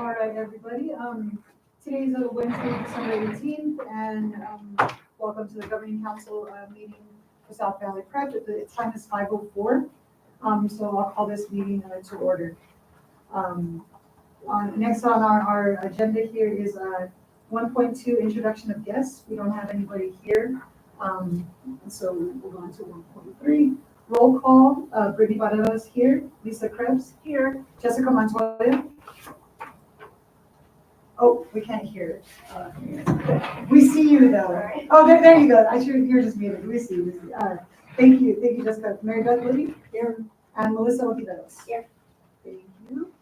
All right, everybody. Today is Wednesday, December 18th, and welcome to the Governing Council meeting for South Valley Prep. The time is 5:04, so I'll call this meeting to order. Next on our agenda here is 1.2, introduction of guests. We don't have anybody here, so we'll go on to 1.3. Roll call, Brittany Barrera is here, Lisa Krebs here, Jessica Montoya. Oh, we can't hear it. We see you though. Oh, there you go. You're just muted. We see you. Thank you, Jessica. Mary Beth Liddy here, and Melissa Otiveros here. Thank you.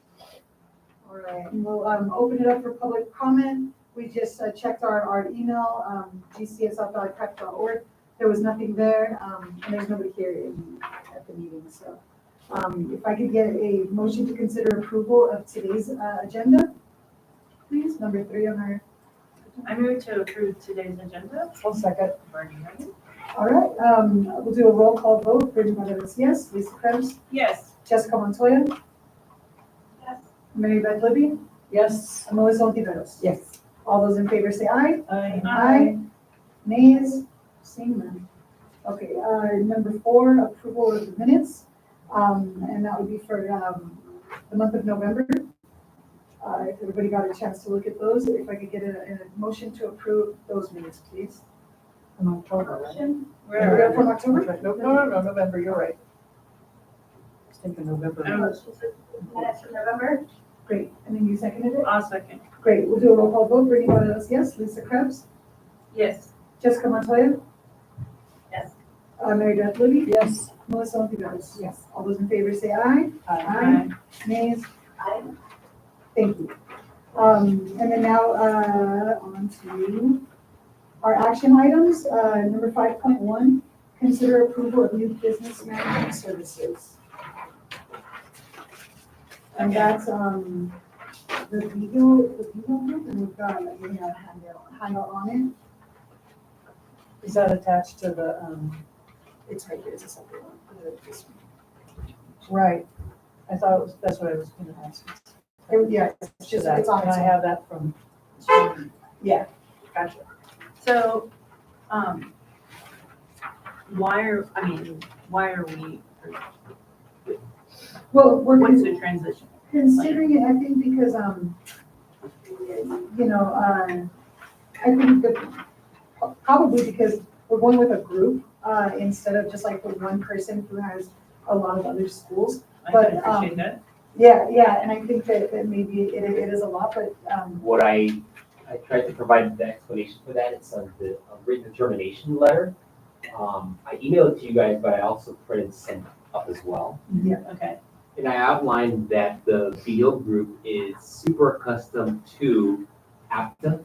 All right, and we'll open it up for public comment. We just checked our email, gc@southvalleyprep.org. There was nothing there, and there's nobody here at the meeting. So, if I could get a motion to consider approval of today's agenda. Please, number 3 on our. I move to approve today's agenda. I'll second. Bernie Ready? All right, we'll do a roll call vote. Brittany Barrera, yes. Lisa Krebs. Yes. Jessica Montoya. Yes. Mary Beth Libby. Yes. And Melissa Ontiveros. Yes. All those in favor say aye. Aye. Aye. Nays? Seeing none. Okay, number 4, approval of the minutes. And that would be for the month of November. If everybody got a chance to look at those, if I could get a motion to approve those minutes, please. From October, right? Where from October? No, November, you're right. I was thinking November. Minutes from November? Great, and then you seconded it? I'll second. Great, we'll do a roll call vote. Brittany Barrera, yes. Lisa Krebs? Yes. Jessica Montoya? Yes. Mary Beth Libby? Yes. Melissa Ontiveros? Yes. All those in favor say aye. Aye. Nays? Aye. Thank you. And then now on to our action items. Number 5.1, consider approval of new business management services. And that's the Vigo group, and we've got a handout on it. Is that attached to the, It's right here. It's a separate one. right? I thought it was, that's what I was gonna ask. Yeah, it's just, it's on Can its I own. have that from? Yeah. Gotcha. So, why are we, Well, we're what's the transition? considering it, I think, because, I think that probably because we're going with a group, instead of just like the one person who has a lot of other schools. I But, can appreciate that. Yeah, and I think that maybe it is a lot, but, What I tried to provide the explanation for that, it's on the written determination letter. I emailed it to you guys, but I also printed and sent up as well. yeah. Okay. And I outlined that the VO group is super accustomed to APTA,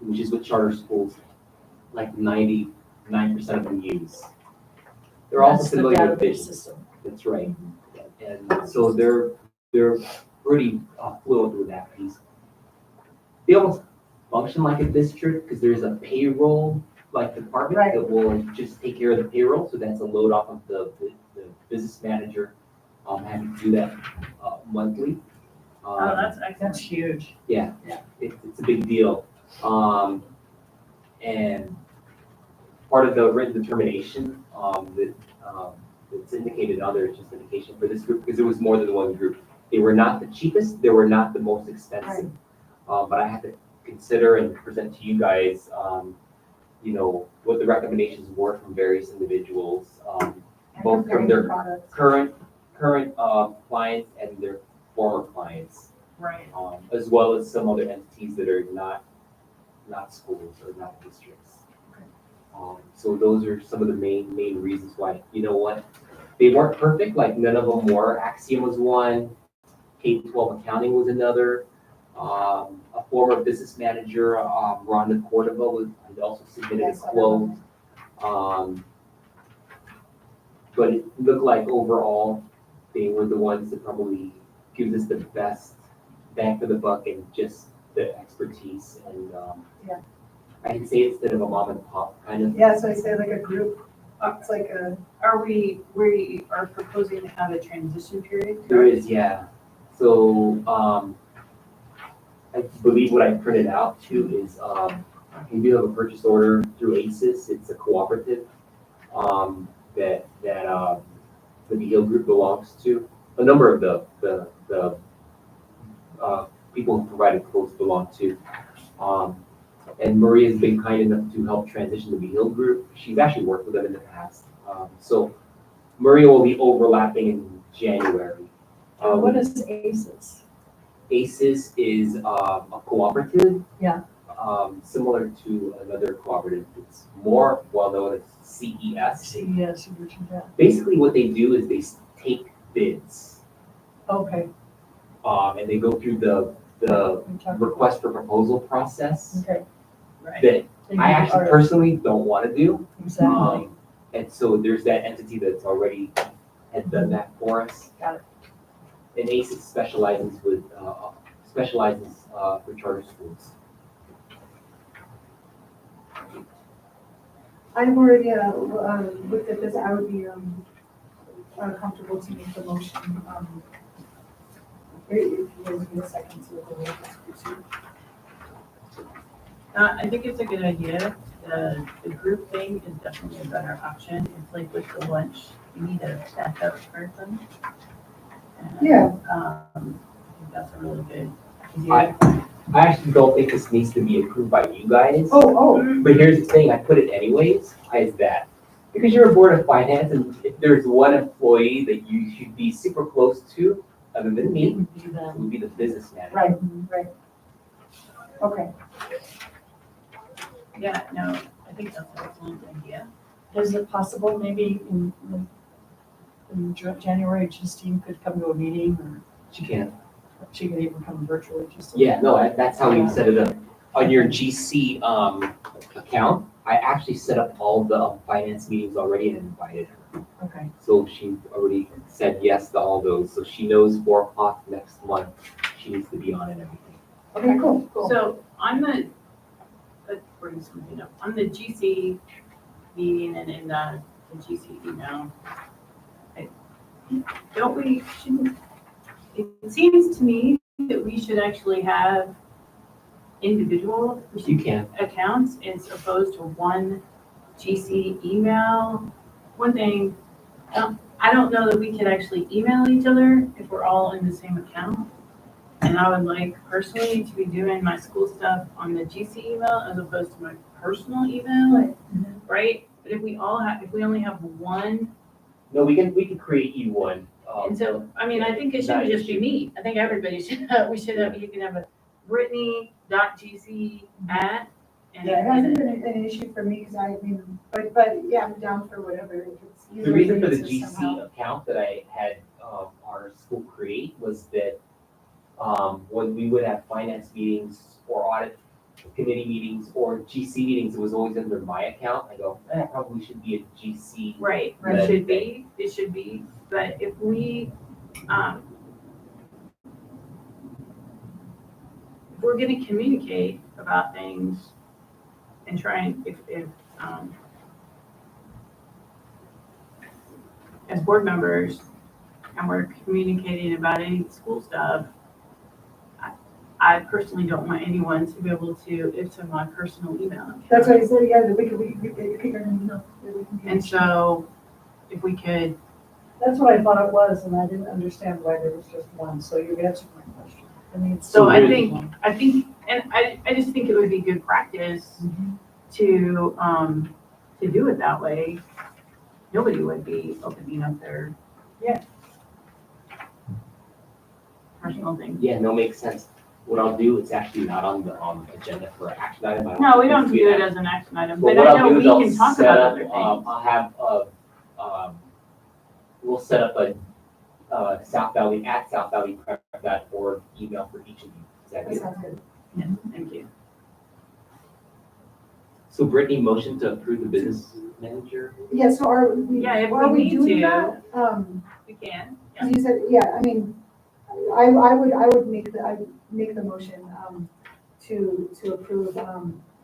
which is what charter schools, like 99% of them use. They're also That's the familiar with database vision. system. That's right. And so they're pretty fluent with that piece. They almost function like a district because there's a payroll like department Right. that will just take care of the payroll. So that's a load off of the business manager having to do that monthly. Oh, that's That's excellent. huge. It's a big deal. And part of the written determination that's indicated on there is just indication for this group because there was more than one group. They were not the cheapest, they were not the most expensive. But I had to consider and present to you guys, what the recommendations were from various individuals, both from their products. current clients and their former clients, Right. as well as some other entities that are not schools or not districts. So those are some of the main reasons why, you know what, they weren't perfect, like none of them were. Axiom was one, K-12 accounting was another. A former business manager, Rhonda Cordova, had also submitted a Yes, I quote. remember. But it looked like overall, they were the ones that probably gives us the best bang for the buck and just the expertise and, Yeah. I can say instead of a mom and pop kind of. Yeah, so I say like a group, it's like a, We are proposing to have a transition period? There is, yeah. So, I believe what I printed out too is, we do have a purchase order through ACES. It's a cooperative, that the Beal Group belongs to. A number of the people who provided quotes belong to. And Maria's been kind enough to help transition the Beal Group. She's actually worked with them in the past. So Maria will be overlapping in January. What is ACES? ACES is a cooperative. Yeah. Similar to another cooperative. It's more well known as CES. CES, you mentioned that. Basically, what they do is they take bids, Okay. and they go through the We talked- request for proposal process Okay. Right. that They I do actually our- personally don't want to do. Exactly. And so there's that entity that's already had done that for us. Got it. And ACES specializes for charter schools. I've already, looked at this, I would be, comfortable to make the motion, if you guys give me a second to look over it. I think it's a good idea. The group thing is definitely a better option. It's like with the lunch, you need a backup person. And, Yeah. I think that's a really good idea. I actually don't think this needs to be approved by you guys. Oh, But here's the thing, I put it anyways, is that because you're a board of finance and if there's one employee that you should be super close to, other than me, Would be it them. would be the business manager. right. Okay. Yeah, no, I think that's an excellent idea. Is it possible maybe in January, Justine could come to a meeting or She can. she could even come virtually just? to- Yeah, no, that's how we set it up. On your GC, account, I actually set up all the finance meetings already and invited her. Okay. So she already said yes to all those, so she knows 4 o'clock next month, she needs to be on and everything. Okay, cool. So on the, let's bring something up, on the GC meeting and in the GC email, it seems to me that we should actually have individual You can. accounts as opposed to one GC email. One thing, I don't know that we could actually email each other if we're all in the same account. And I would like personally to be doing my school stuff on the GC email as opposed to my personal email, right? But if we only have one, No, we can create you one. and so, I mean, I think it should just be me. I think everybody should, you can have a Brittany.gc at. and- Yeah, it hasn't been an issue for me, because but yeah, I'm down for whatever. If it's The easier reason for the to GC somehow- account that I had, our school create was that, when we would have finance meetings or audit committee meetings or GC meetings, it was always under my account. I go, it probably should be a GC. Right, Right. it should be, but if we, if we're gonna communicate about things and try and, as board members, and we're communicating about any school stuff, I personally don't want anyone to be able to, it's in my personal email account. That's what I said, yeah, that we could pick our name up. that we can do. And so, if we could, That's what I thought it was, and I didn't understand why there was just one, so you answered my question. I mean, it's. So I there is think, one. and I just think it would be good practice Mhm. to do it that way. Nobody would be opening up their. Yeah. Personal thing. Yeah, no, makes sense. What I'll do, it's actually not on the, agenda for action item. I No, we don't think do it have- as an action item, But but what I I'll know do we is I'll can talk set about up, other things. I'll have we'll set up a South Valley Prep.org email for each of you. Is that That good? sounds good. Yes, thank you. So Brittany, motion to approve the business manager? Yeah, so are we, Yeah, if are we we need doing to. that? We can, yeah. 'Cause you said, yeah, I mean, I would make the motion, to approve,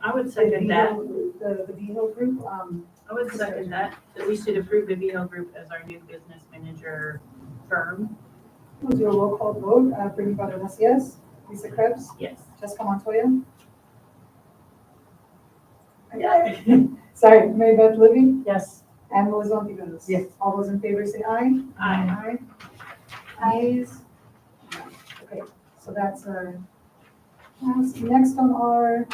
I would second that. The Beal Group, I would second that we should approve the VO Group as our new business manager firm. We'll do a roll call vote. Brittany Butterworth, yes. Lisa Krebs, Yes. Jessica Montoya. Sorry, Mary Beth Libby, Yes. and Melissa Ontiveros. Yes. All those in favor say aye. Aye. Ayes? Okay, so that's our, next on our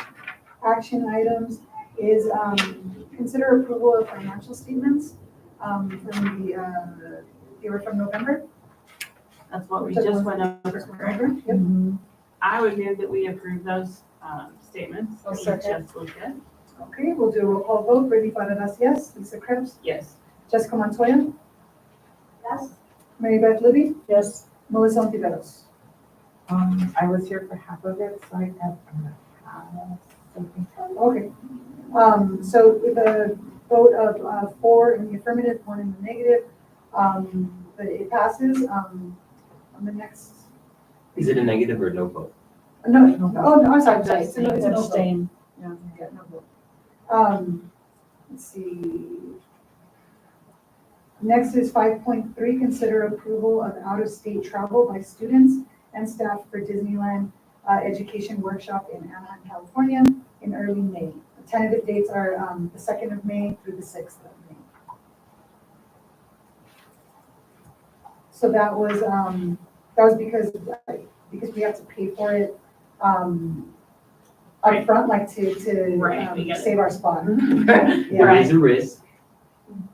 action items is, consider approval of financial statements, from the, they were from November. That's what we just went over, correct? November, yep. I would move that we approve those statements. I'll that you second. just looked at. Okay, we'll do a roll call vote. Brittany Butterworth, yes. Lisa Krebs, Yes. Jessica Montoya, Yes. Mary Beth Libby, Yes. Melissa Ontiveros. I was here for half of it, so I have something. Okay. So with a vote of 4 in the affirmative, 1 in the negative, but it passes. On the next, Is it a negative or no vote? no, oh, no, I'm sorry, It's a no vote. Abstain. Yeah, no vote. Let's see. Next is 5.3, consider approval of out-of-state travel by students and staff for Disneyland Education Workshop in Anaheim, California in early May. The tentative dates are the 2nd of May through the 6th of May. So that was because we have to pay for it upfront, like to Right, we get it. save our spot. There is a risk.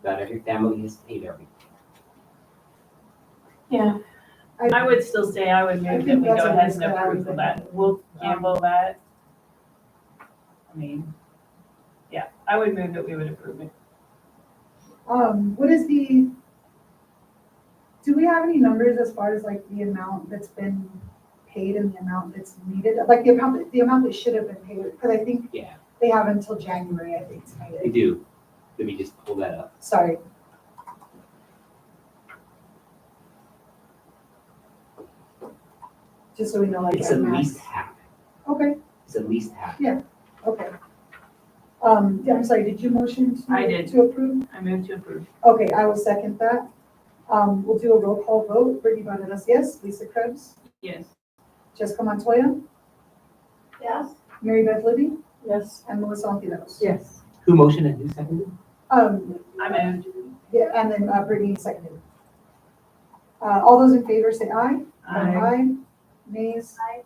Not every family has paid everything. Yeah. I would still say I would I move that think we that's go a ahead risk and that I would approve of take. that. We'll gamble that. I mean, yeah, I would move that we would approve it. What is do we have any numbers as far as like the amount that's been paid and the amount that's needed? Like the amount that should have been paid, because I think Yeah, they have until January, I think, to pay they it. do. Let me just pull that up. Sorry. Just so we know, like. It's our at max. least half. Okay, It's at least half. okay. Yeah, I'm sorry, did you motion to? I did. To approve? I move to approve. Okay, I will second that. We'll do a roll call vote. Brittany Butterworth, yes. Lisa Krebs, Yes. Jessica Montoya, Yes. Mary Beth Libby, Yes. and Melissa Ontiveros. Yes. Who motioned and who seconded? I moved. Yeah, and then Brittany seconded. All those in favor say aye. Aye. Nays? Aye.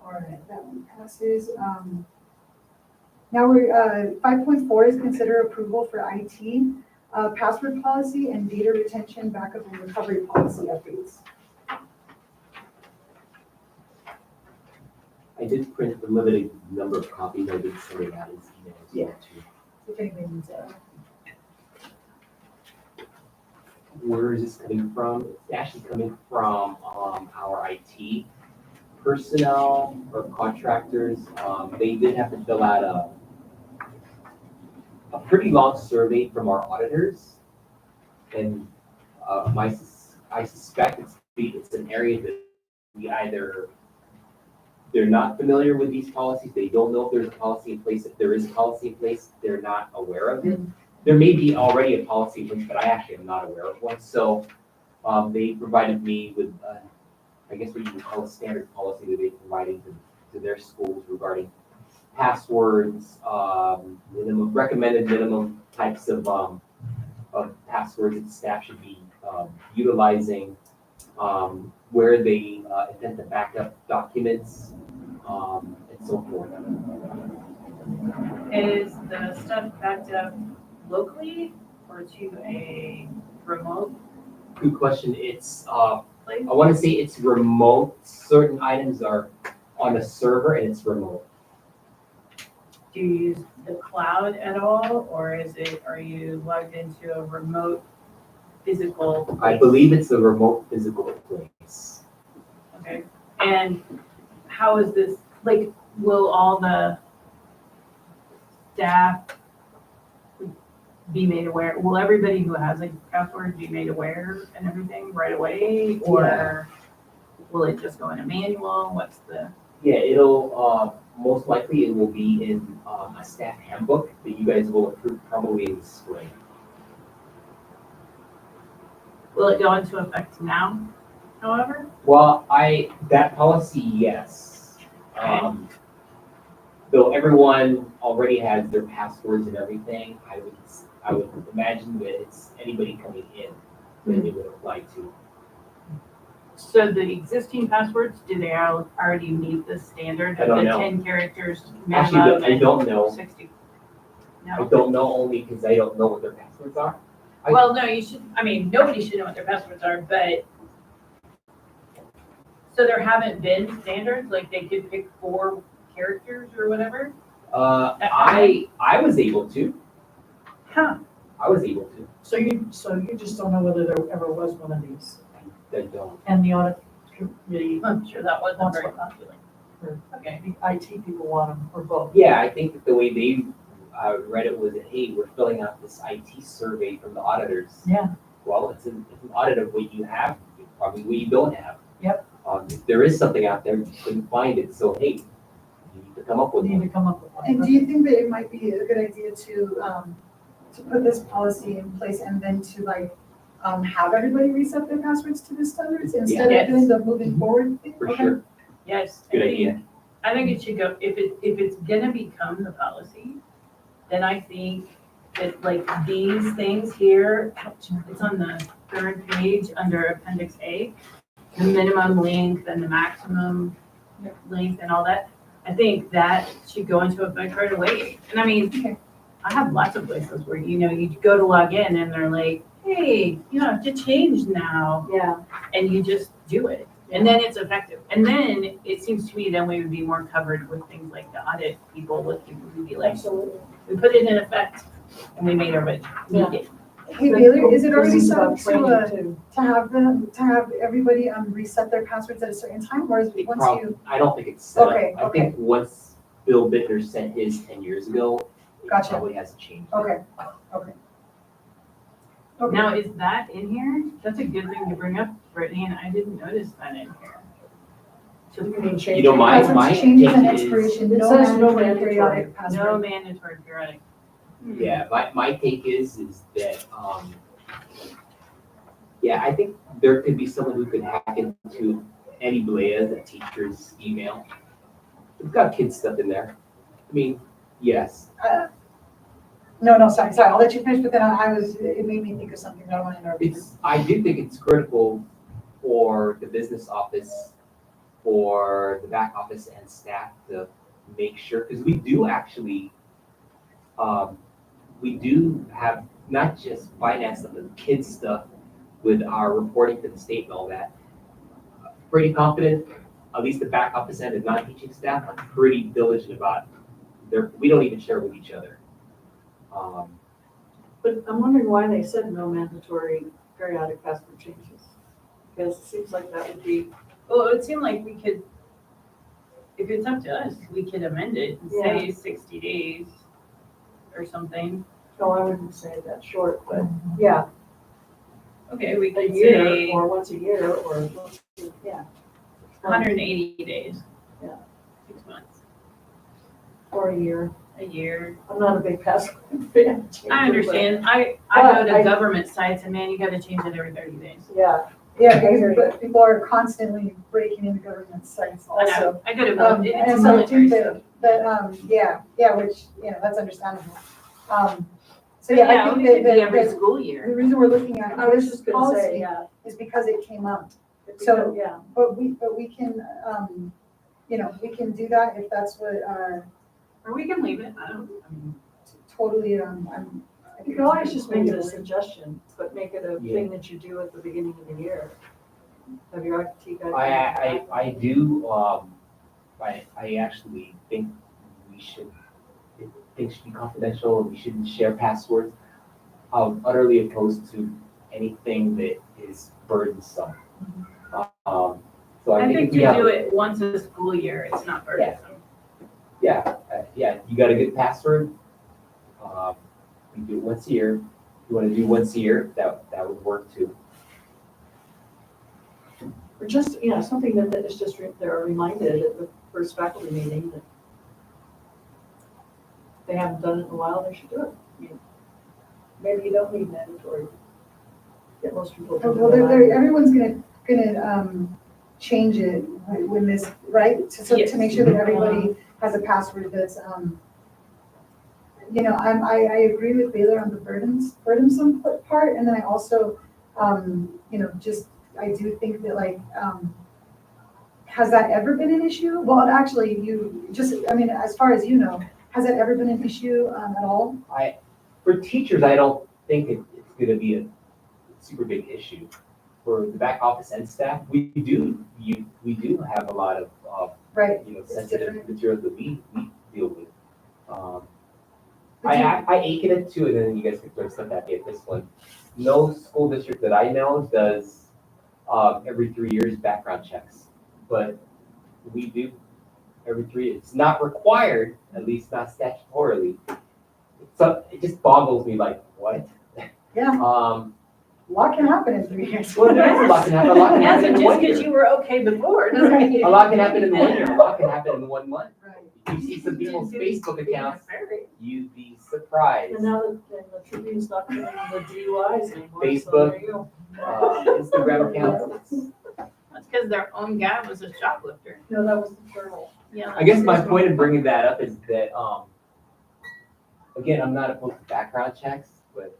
All right, that one passes. Now we're, 5.4 is consider approval for IT, password policy and data retention backup and recovery policy updates. I did print the limited number of copies. I did send it out as emails. Yeah. If anybody needs it. Where is this coming from? It's actually coming from our IT personnel or contractors. They did have to fill out a pretty long survey from our auditors. And I suspect it's an area that we either, they're not familiar with these policies, they don't know if there's a policy in place. If there is a policy in place, they're not aware of it. There may be already a policy in place, but I actually am not aware of one. So they provided me with, I guess what you would call a standard policy that they provided to their schools regarding passwords, recommended minimum types of passwords that staff should be utilizing, where they intend to back up documents, and so forth. Is the stuff backed up locally or to a remote Good question. It's, place? I want to say it's remote. Certain items are on a server and it's remote. Do you use the cloud at all, or are you logged into a remote physical place? I believe it's a remote physical place. Okay, and how is this, like, will all the staff be made aware, will everybody who has a password be made aware and everything right away? Or will it just go in a manual? What's the, Yeah, it'll, most likely it will be in a staff handbook that you guys will approve probably in the spring. Will it go into effect now, however? Well, that policy, yes. Though everyone already has their passwords and everything, I would imagine that it's anybody coming in that it would apply to. So the existing passwords, do they already meet the standard I of don't the know. 10 characters Actually, minimum I don't know. and 60? I No? don't know only because I don't know what their passwords are. Well, no, you should, I mean, nobody should know what their passwords are, but, so there haven't been standards, like they could pick 4 characters or whatever? I was able to. Huh, I was able to. So you just don't know whether there ever was one of these, I don't. and the audit committee, I'm sure that wasn't Wants very one. popular. Or- Okay, the IT people want them, or both. Yeah, I think that the way they read it was that, hey, we're filling out this IT survey from the auditors. Yeah. Well, it's an audit of what you have, probably what you don't have. Yep. If there is something out there, you couldn't find it, so hey, you need to come up with We need one. to come up with one. And do you think that it might be a good idea to put this policy in place and then to like, have everybody reset their passwords to the standards instead Yes. of doing the moving forward thing? For Okay. sure, yes. good I think- idea. I think it should go, if it's gonna become the policy, then I think that like these things here, it's on the 3rd page under appendix A, the minimum length and the maximum length and all that. I think that should go into effect right away. And I mean, I have lots of places where, you go to log in and they're like, hey, to change now, Yeah, and you just do it. And then it's effective. And then it seems to me then we would be more covered with things like the audit people looking, we'd be like, absolutely. we put it in effect and we made everybody meet it. Hey, Bailey, is it already This is set about up training too. to have everybody reset their passwords at a certain time, or is it once you? I don't think it's set up. Okay, I think once Bill Bittner sent his 10 years ago, it Gotcha. probably hasn't changed. Okay. Okay. Now, is that in here? That's a good thing to bring up, Brittany, and I didn't notice that in here. You mean change You know, it? my Passwords changes and take is- expiration, It no says no mandatory mandatory. periodic No password. mandatory periodic. Yeah, my take is that, yeah, I think there could be someone who could hack into Annie Blea, the teacher's email. We've got kids stuff in there. I mean, yes, No, sorry, I'll let you finish, but then it made me think of something that I want to know. I do think it's critical for the business office, for the back office and staff to make sure, because we do actually, we do have not just finance stuff, but kids stuff with our reporting to the state and all that. Pretty confident, at least the back office and the non-teaching staff are pretty diligent about we don't even share with each other. But I'm wondering why they said no mandatory periodic password changes. Because it seems like that would be, Well, it would seem like we could, if it's up to us, we could amend it and say 60 days or something. no, I wouldn't say that short, but yeah, Okay, we a could year say or once a year or, yeah. 180 days. Yeah. 6 months, Or a year. a year. I'm not a big password fan. I understand. I But go to I- government sites and man, you gotta change it every 30 days. Yeah, Yeah, because people are constantly breaking into government sites I also. know, I go to, it's And so I military think stuff. that, which, that's understandable. So Yeah, I it think could be that every the school year. reason we're looking at I was this just gonna say, policy yeah. is because it came up. Because- So- Yeah, But we can, we can do that if that's what, Or we can leave it, I mean, totally, you can always just make it a suggestion, but make it a Yeah. thing that you do at the beginning of the year. Have your IT guy. I do, I actually think things should be confidential, and we shouldn't share passwords. I'm utterly opposed to anything that is burdensome. So I think we to have, do it once a school year, it's not burdensome. yeah, you got a good password. You do it once a year. You want to do once a year, that would work too. Or just, something that is just, they're reminded at the first faculty meeting that if they haven't done it in a while, they should do it. I mean, maybe you don't need mandatory get most people to. Well, everyone's gonna change it when this, right? To make sure that everybody has a password that's, I agree with Baylor on the burdensome part, and then I also, I do think that has that ever been an issue? Well, actually, as far as you know, has that ever been an issue, at all? For teachers, I don't think it's gonna be a super big issue. For the back office and staff, we do have a lot of, Right. sensitive different. materials that we deal with. But you- I ache it too, and then you guys can throw stuff at me at this one. No school district that I know does, every 3 years background checks, but we do every 3 years. It's not required, at least not statutorily. So it just boggles me like, what? Yeah, Um, a lot can happen in 3 years. well, there is a lot can happen, a lot can Yes, happen and in just 1 because year. you were okay before, doesn't mean. A lot can happen in 1 year, a lot can happen in 1 month. Right. You see some people's Facebook accounts, Right. you'd be surprised. And now that the Tribune's not doing the DUIs anymore, so Facebook. there you go. Instagram accounts. That's because their own guy was a shoplifter. No, that was the journal. Yeah. I guess my point in bringing that up is that, again, I'm not opposed to background checks, but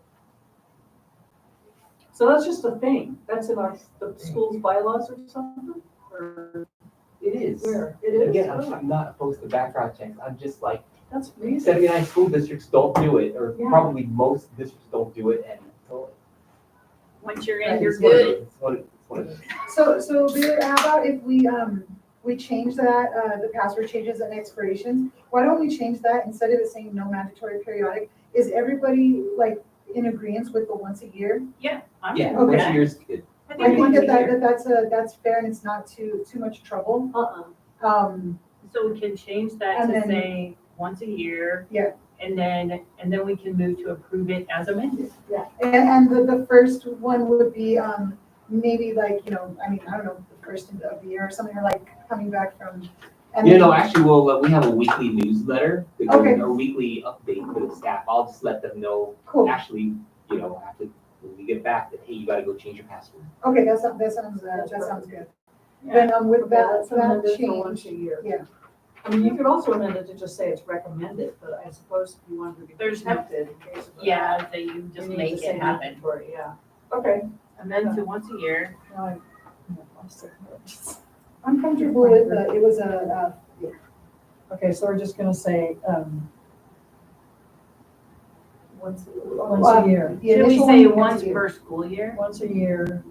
So that's just a thing, that's in the school's bylaws or something, or it is. where? It is, Again, oh, I'm not opposed to background checks. I'm just like, that's amazing. 79 school districts don't do it, or Yeah. probably most districts don't do it, and so. Once you're in, you're it's one of good. those- it's one of those. So Baylor, how about if we change that, the password changes and expirations? Why don't we change that instead of it saying no mandatory periodic? Is everybody in agreement with the once a year? I'm Yeah, good with once a that. year's good. I think once a year. that's fair and it's not too much trouble. So we can change that And to then- say once a year. Yeah. And then we can move to approve it as amended. And the first one would be, maybe I don't know, the first of the year or something, or coming back from. and You then- know, actually, we have a weekly newsletter, that goes Okay. in, or weekly update for the staff. I'll just let them know, Cool, actually, after, when we get back, that, hey, you gotta go change your password. okay, that sounds good. Then, with Okay, that, let's amend it for change, once a year. yeah. I mean, you could also amend it to just say it's recommended, but I suppose if you wanted to be There's no- protected in case of. Yeah, that you You just need make to say it happen. mandatory, yeah. Okay. Amend to once a year. Now I lost it. I'm comfortable with, it was Okay, so we're just gonna say, once once a year, the Should we initial say one, once a year. per school year once a year,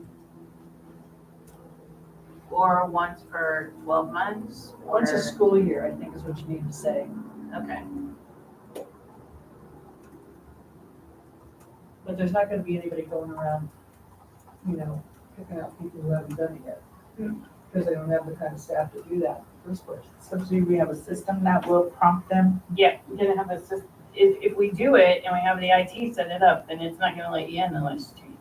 or once per 12 months? once a or- school year, I think is what you need to say. Okay. But there's not gonna be anybody going around, picking out people who haven't done it yet. Because they don't have the kind of staff to do that in the first place. So do we have a system that will prompt them? Yeah, we're gonna have a system. If we do it and we have the IT set it up, then it's not gonna let you in unless it's changed.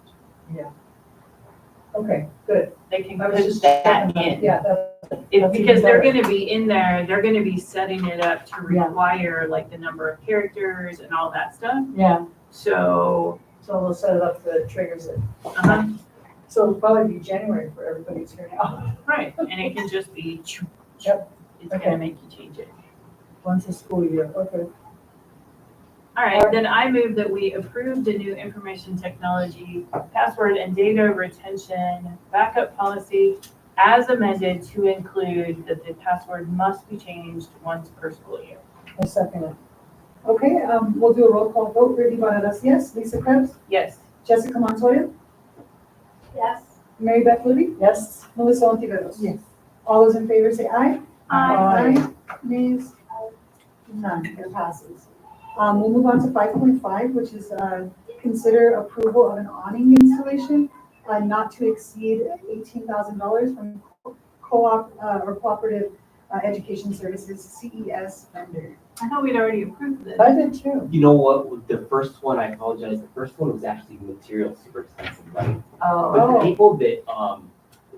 Okay, good. They can I was put just that checking in. Yeah, that's Because they're even gonna be in there, they're gonna be setting it up to Yeah. require the number of characters and all that stuff. yeah, So, so we'll set it up that it triggers it. uh-huh, So it'll probably be January for everybody who's here now. right, and it can just be, Yep. it's Okay. gonna make you change it. Once a school year, okay. All right, then I move that we approve the new information technology password and data retention backup policy as amended to include that the password must be changed once per school year. I second it. Okay, we'll do a roll call vote. Rudy Baradas, yes. Lisa Krebs, Yes. Jessica Montoya, Yes. Mary Beth Libby, Yes? Melissa Ontiveros. Yes. All those in favor say aye. Aye. Nays? None, it passes. We'll move on to 5.5, which is, consider approval of an awning installation, not to exceed $18,000 from co-op, or cooperative, education services, CES vendor. I thought we'd already approved this. I did too. You know what, the first one, I apologize, the first one was actually material super expensive, right? Oh, But the Oh. people that,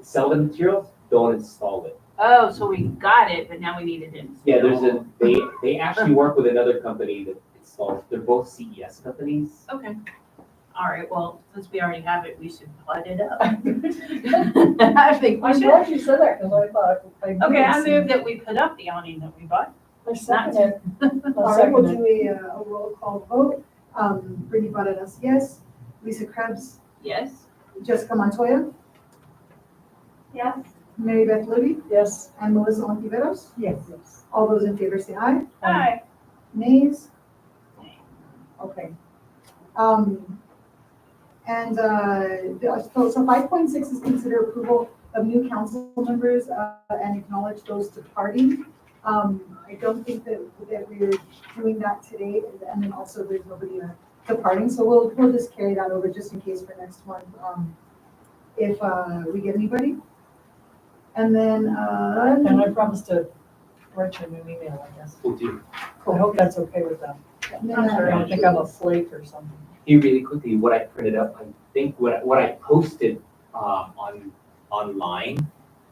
sell the materials don't install it. oh, so we got it, but now we need it in. Yeah, they actually work with another company that installs, they're both CES companies. Okay. All right, well, since we already have it, we should put it up. I think we I'm should. glad you said that, because I thought. Okay, I move that we put up the awning that we bought. I second it. All I'll right, we'll second do it. a roll call vote. Brittany Baradas, yes. Lisa Krebs, Yes? Jessica Montoya, Yes. Mary Beth Libby, Yes. and Melissa Ontiveros. Yes. All those in favor say aye. Hi. Nays? Okay. So 5.6 is consider approval of new council members and acknowledge those departing. I don't think that we're doing that today, and then also there's nobody departing, so we'll just carry that over just in case for next month, if we get anybody. And then, And I promised to write you a new email, I guess. We'll do. I hope that's okay with them. and then, I don't think I'm a flake or something. Here really quickly, what I printed up, I think what I posted online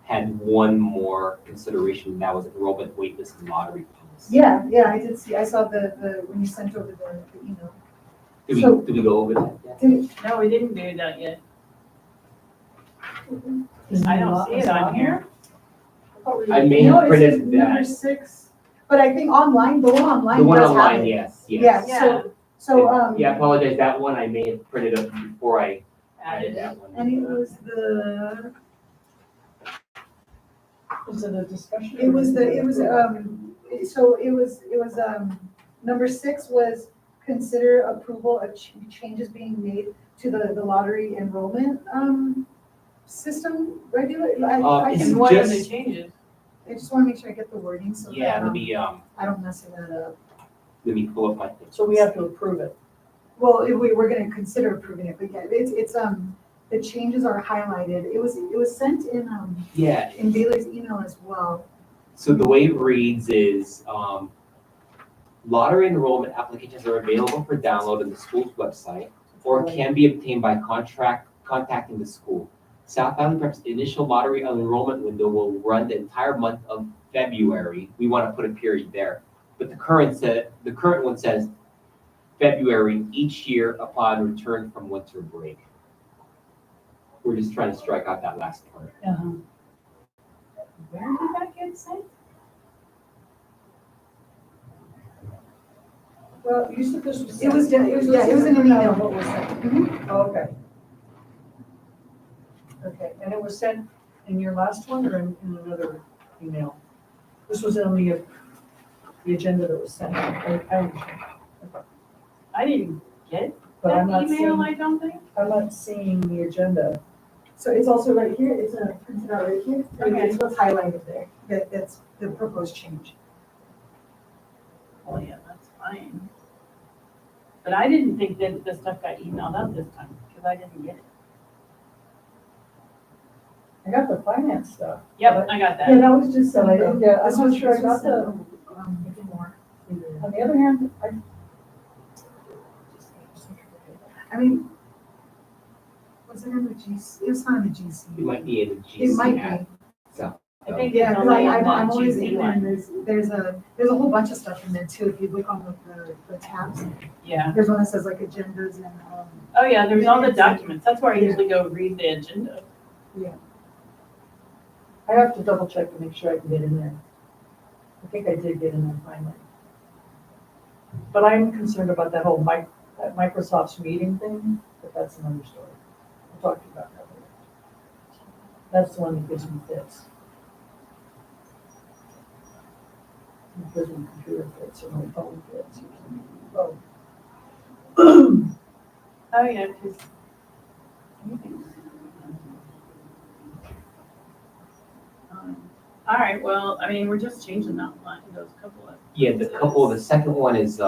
had one more consideration, and that was enrollment waitlist and lottery policy. yeah, I did see, I saw the when you sent over the email. Did we go over that yet? No, we didn't do that yet. Is I it don't not- see is it on here. I may No, have it says printed number that. 6, but I think online, the one online The one does have online, it. yes, Yeah, yes. so, Yeah, I apologize, that one I may have printed up before I added Added. that one. and it was the, Is it a discussion? it was number 6 was consider approval of changes being made to the lottery enrollment, system regular, I It's And just, what are the just- changes? I just wanna make sure I get the wording, so Yeah, that, let I don't mess that up. me pull up my thing. So we have to approve it. Well, we're gonna consider approving it, but yeah, it's, the changes are highlighted, it was sent Yeah, in Bailey's email as well. so the way it reads is, lottery enrollment applications are available for download on the school's website or can be obtained by contacting the school. South Valley Prep's initial lottery enrollment window will run the entire month of February. We want to put a period there. But the current one says February each year upon return from winter break. We're just trying to strike out that last part. Where did that get sent? Well, you said this was. It was in an email. What was sent? Mhm. Oh, okay. Okay, and it was sent in your last one or in another email? This was on the agenda that was sent. I didn't get But that I'm not email, seeing, I don't think. I'm not seeing the agenda. So it's also right here, it's printed out right here, Okay. it's what's highlighted there, that's the proposed change. Oh, yeah, that's fine. But I didn't think that the stuff got emailed out this time, because I didn't get it. I got the finance stuff. Yep, I got Yeah, that. that was just, But I didn't get, this I'm was not sure I this got was, the, on the other hand, I mean, was it in the GC, it was not in the It GC. might be in the It might GC app. be, So, I think yeah, it's because only on I'm the always GC in there, one. and there's a whole bunch of stuff in there too, if you look on the tabs. Yeah. There's one that says like agendas and, Oh, yeah, there's all the Minutes. documents. That's where I Yeah. usually go read the agenda. I have to double check to make sure I can get in there. I think I did get in there finally. But I'm concerned about that whole that Microsoft's meeting thing, but that's another story. We'll talk to you about that later. That's the one that gives me fits. It gives me computer fits or my phone fits or something. Oh. Oh, yeah, because. All right, well, I mean, we're just changing that line, those couple of. yeah, the second one is,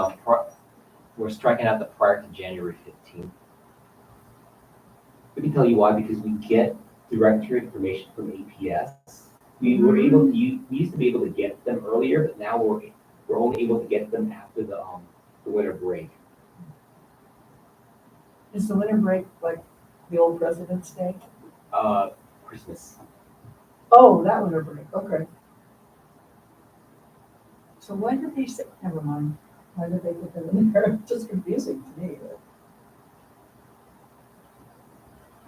we're striking out the prior to January 15th. Let me tell you why, because we get directory information from APS. We were able to, we used to be able to get them earlier, but now we're only able to get them after the winter break. Is the winter break like the old President's Day? Christmas. Oh, that winter break, okay. So why did they say, never mind, why did they put that in there? It's just confusing to me.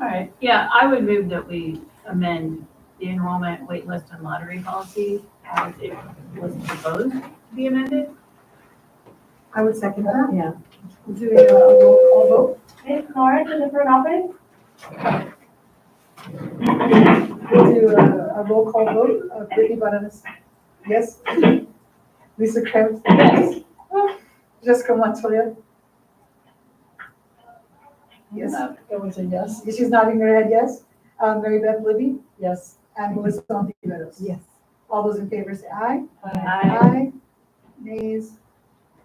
All right, yeah, I would move that we amend the enrollment wait list and lottery policy as it was proposed to be amended. I would second that. Yeah. We'll do a roll call vote. Ms. Carr, to the front office? We'll do a roll call vote. Brittany Bananas, yes. Lisa Krebs, yes. Jessica Montoya. Yes. It was a yes. She's nodding her head, yes. Mary Beth Libby Yes. and Melissa Ontiveros. Yes. All those in favor say aye. Aye. Nays?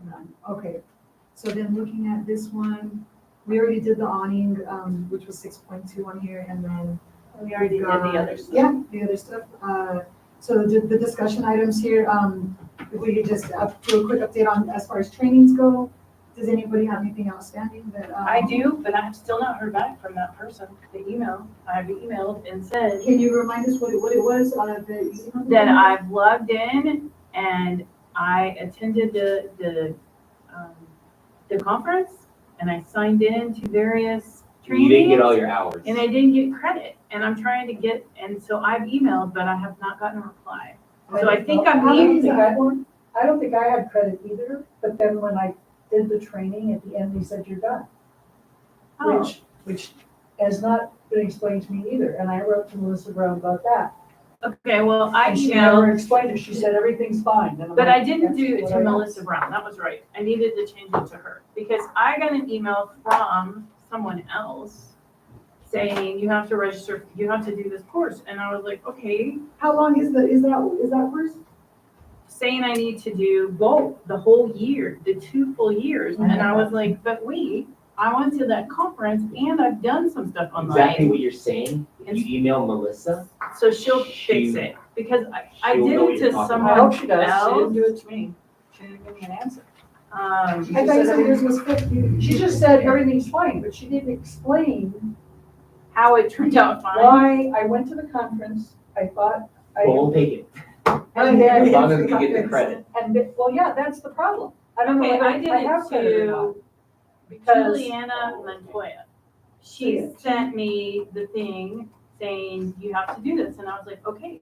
None. Okay. So then looking at this one, we already did the awning, which was 6.2 on here, and then We already did the other stuff. yeah, the other stuff. So the discussion items here, if we could just do a quick update on as far as trainings go. Does anybody have anything outstanding that? I do, but I have still not heard back from that person, the email. I have emailed and said Can you remind us what it was, that I've logged in and I attended the conference and I signed in to various You didn't get all trainings your hours. and I didn't get credit. And I'm trying to get, and so I've emailed, but I have not gotten a reply. So I think I'm being, I don't think I had credit either, but then when I did the training, at the end, they said you're done. oh, Which has not been explained to me either, and I wrote to Melissa Brown about that. okay, well, I And she never emailed, explained it, she said everything's fine. And I'm but like, I didn't "That's do it what to I Melissa asked." Brown. That was right. I needed to change it to her because I got an email from someone else saying you have to register, you have to do this course. And I was like, okay, How long is that course? saying I need to do both the whole year, the 2 full years. And I was like, but wait, I went to that conference and I've done some stuff Exactly online. what you're saying. If you email Melissa, So she'll She- fix it because I she'll did know what it you're to talking someone I hope she does, she else. didn't do it to me, she didn't give me an answer. I thought you said yours was 50. She just said everything's fine, but she didn't explain How it turned out fine. why I went to the conference, I thought I. well, we'll take it. And As then, long as we get the credit. well, yeah, that's the problem. I don't know Okay, whether I did I have it credit or not. to Because, Juliana Montoya. She sent me the thing saying you have to do this. And I was like, okay,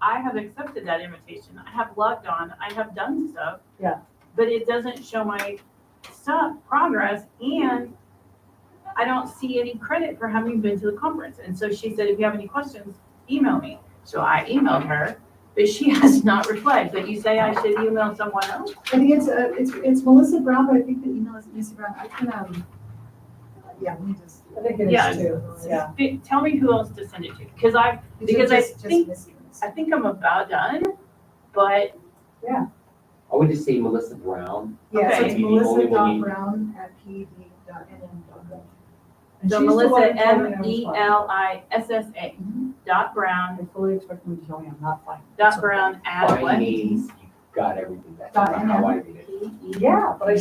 I have accepted that invitation. I have logged on, I have done stuff. Yeah. But it doesn't show my stuff, progress, and I don't see any credit for having been to the conference. And so she said, if you have any questions, email me. So I emailed her, but she has not replied. But you say I should email someone else? I think it's Melissa Brown, but I think the email is Melissa Brown. I can, yeah, let me just. I think it Yeah. is too, yeah. Tell me who else to send it to, because Because I think I'm about done, but I would just say Melissa Brown. Yeah, so Okay. it's The only one you- melissa.brown@ped.nn.gov. And so she's the one Melissa, who told me I was fine. MELISSA dot Brown, I fully expect them to tell me I'm not fine. dot Brown at Fine what? means you got everything. That's Dot not how I NM. read it. Yeah, but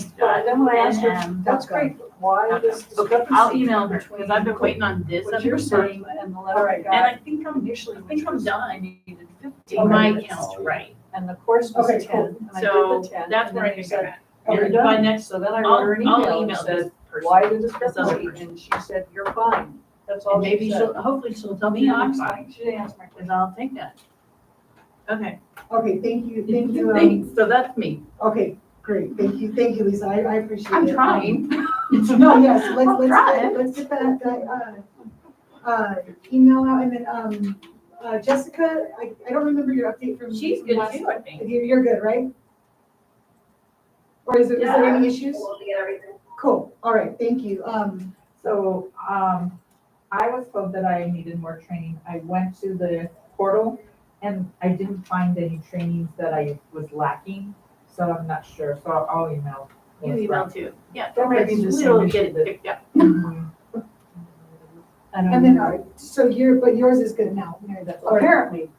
then when I asked her, NM. that's great, but why this Okay, discrepancy? I'll email her, between because I've been waiting on this What other you're stuff. saying and the letter I And got I think I'm initially, I which think I'm was, done, I needed 50, Okay. my count's right. and the course was Okay, 10, cool. and I So did the 10. that's and where then I they think I'm said, at. "Oh, you're And by done." next, So then I I'll wrote her an email email and this said, person. why the other discrepancy? person. And she said, you're fine. That's all And she maybe said. hopefully she'll tell me I'm fine, She didn't answer my because question. I'll take that. Okay. Okay, thank you. Thanks, so that's me. Okay, great, thank you, Lisa, I appreciate it. I'm trying. No, yes, I'm trying. let's get that, email out, and then, Jessica, I don't remember your update from. She's good too, I think. You're good, right? Or is there any issues? We'll get everything. Cool, all right, thank you, So, I was told that I needed more training. I went to the portal and I didn't find any trainings that I was lacking, so I'm not sure, so I'll email. You email too. Yeah. That might be the same We'll issue get it that- picked up. and then, so yours is good now, Mary Beth. All right. Apparently.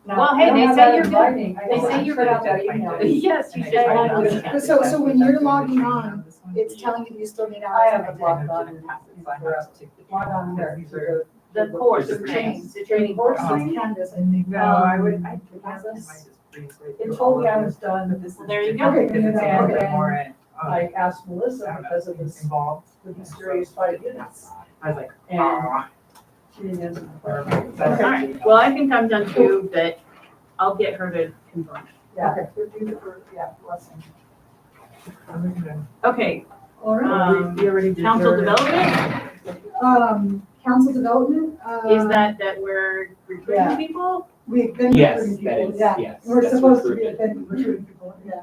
Now, Well, hey, I don't they have say that you're in good. writing. I They just say you're put good. out that email. Yes, you should. But so when you're logging on, it's telling you you still need I hours. haven't logged on in log on there. to the- The course, The the training, trainings. the training Course course. is Canvas, I think. No, I would, I It told me I was done, but this Well, there you go. Okay, Because it's okay. added more in. I asked Melissa because of this, Involved. the mysterious 5 units. I was like, And ah. she didn't answer. All right, well, I can come down too, but I'll get her to confirm. Yeah, blessing. Okay, All right. We already did. council her- development, Council development. is that we're Yeah. recruiting people? We've been Yes, recruiting that people, is, yeah. yes. We're that's supposed to be recruitment. recruiting people, yeah.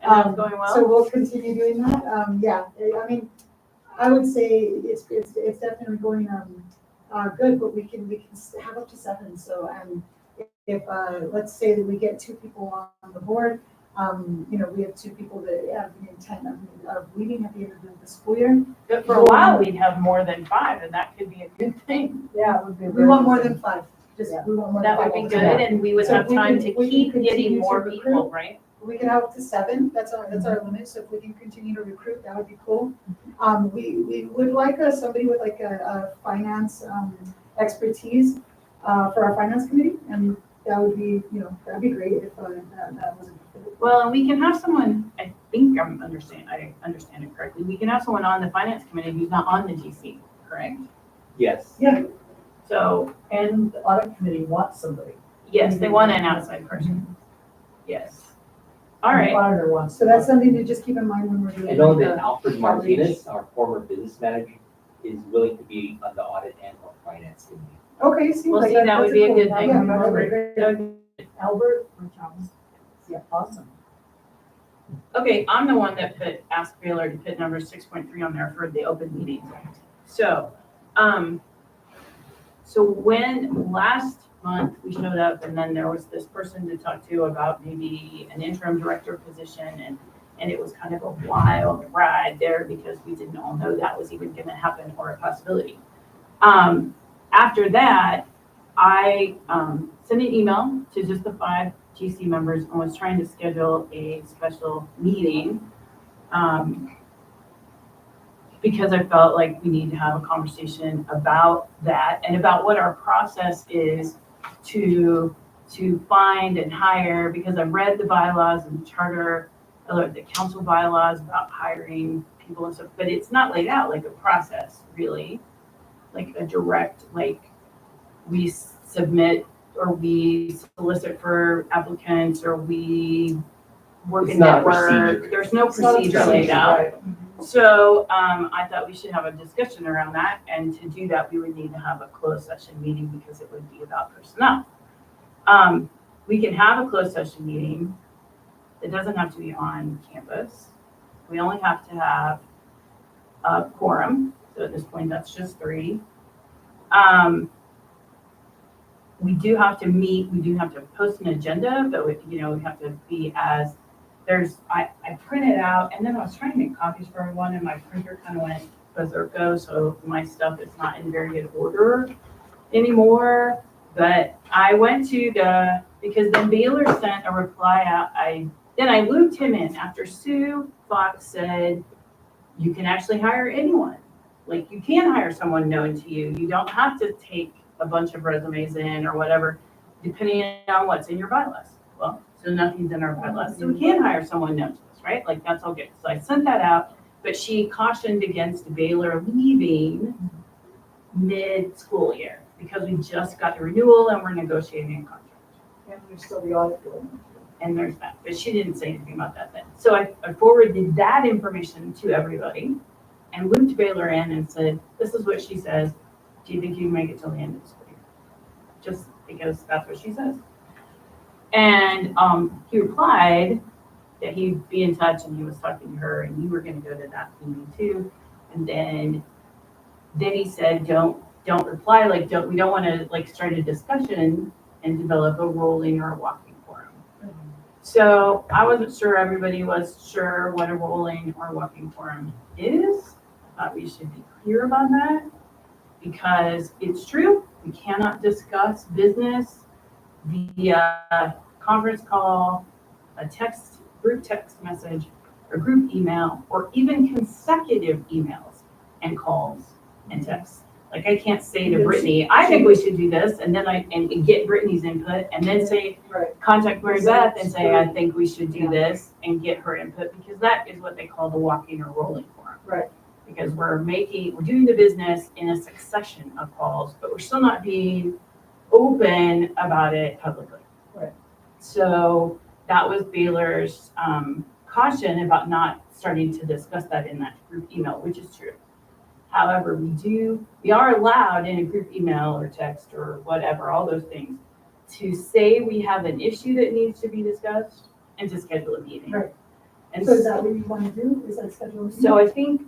And that's going So well? we'll continue doing that, yeah, I mean, I would say it's definitely going, good, but we can have up to 7, so, if, let's say that we get 2 people on the board, we have 2 people that have the intent of leaving at the end of the school year. But for a while, we'd have more than 5, and that could be a good thing. Yeah, it would be. We want more than 5, we want more than 5. That would be good, and we would So have we time can- to we can keep continue getting to more recruit. people, right? We can have up to 7, that's our limit, so if we can continue to recruit, that would be cool. We would like somebody with like a finance, expertise, for our finance committee, and that would be, that'd be great if, that wasn't. Well, and we can have someone, I think I understand it correctly, we can have someone on the finance committee who's not on the GC, correct? Yes. Yeah. So, And the audit committee wants somebody. yes, they want an outside person, yes. All And the right, auditor wants. So that's something to just keep in mind when we're doing. I know that the Alfred Martinez, our former business manager, is willing to be on the audit and or finance committee. Okay, seems Well, like see, that that's would be a cool- good thing. yeah, that would be great. Albert or Thomas? Yeah, awesome. okay, I'm the one that asked Baylor to put number 6.3 on there for the open meetings act. So, so when last month we showed up and then there was this person to talk to about maybe an interim director position and it was kind of a wild ride there because we didn't all know that was even gonna happen or a possibility. After that, I sent an email to just the 5 GC members and was trying to schedule a special meeting because I felt like we need to have a conversation about that and about what our process is to find and hire, because I've read the bylaws and the charter, the council bylaws about hiring people and stuff, but it's not laid out like a process really, like a direct, like we submit or we solicit for applicants or we work It's in not a network. procedure. There's no It's not a procedure laid out. Right. So I thought we should have a discussion around that, and to do that, we would need to have a closed session meeting because it would be about personnel. We can have a closed session meeting. It doesn't have to be on campus. We only have to have a quorum, so at this point, that's just 3. We do have to meet, we do have to post an agenda, but we have to be as, I printed out, and then I was trying to make copies for everyone, and my printer kind of went berserko, so my stuff is not in very good order anymore. But I went to because then Baylor sent a reply out, then I looped him in after Sue Fox said, you can actually hire anyone. Like, you can hire someone known to you. You don't have to take a bunch of resumes in or whatever, depending on what's in your bylaws. Well, so nothing's in our bylaws, so we can hire someone known to us, right? Like, that's all good. So I sent that out, but she cautioned against Baylor leaving mid-school year because we just got the renewal and we're negotiating a contract. And there's still the audit going. And there's that, but she didn't say anything about that then. So I forwarded that information to everybody and looped Baylor in and said, this is what she says. Do you think you can make it till the end of the school year? Just because that's what she says. And he replied that he'd be in touch and he was talking to her and you were gonna go to that meeting too. And then he said, don't reply, like, we don't wanna like start a discussion and develop a rolling or a walking forum. So I wasn't sure everybody was sure what a rolling or walking forum is. I thought we should be clear about that because it's true. We cannot discuss business via conference call, group text message, or group email, or even consecutive emails and calls and texts. Like, I can't say to Brittany, I think we should do this, and then and get Brittany's input, and then say, Right. contact Mary Beth and say, I think we should do this, and get her input, because that is what they call the walking or rolling forum. Right. Because we're doing the business in a succession of calls, but we're still not being open about it publicly. Right. So that was Baylor's caution about not starting to discuss that in that group email, which is true. However, we are allowed in a group email or text or whatever, all those things, to say we have an issue that needs to be discussed and to schedule a meeting. Right. And So is that what you want to do? Is that schedule? a meeting? so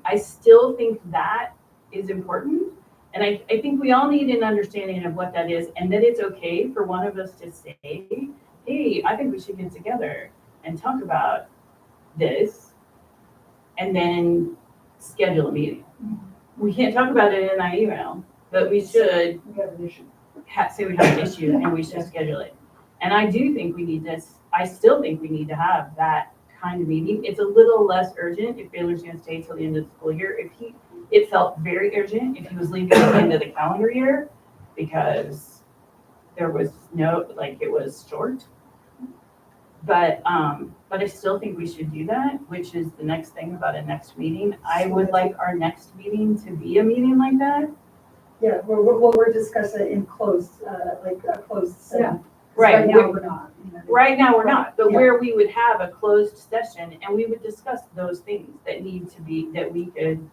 I still think that is important. And I think we all need an understanding of what that is and that it's okay for one of us to say, hey, I think we should get together and talk about this and then schedule a meeting. We can't talk about it in that email, but we should We have an issue. say we have an issue and we should schedule it. And I do think we need this, I still think we need to have that kind of meeting. It's a little less urgent if Baylor's gonna stay till the end of the school year. It felt very urgent if he was leaving at the end of the calendar year because there was it was short. But I still think we should do that, which is the next thing about a next meeting. I would like our next meeting to be a meeting like that. Yeah, we're discussing it in closed, like a closed setting. Right. Now we're not. Right now, we're not, but Yeah. where we would have a closed session and we would discuss those things that we could,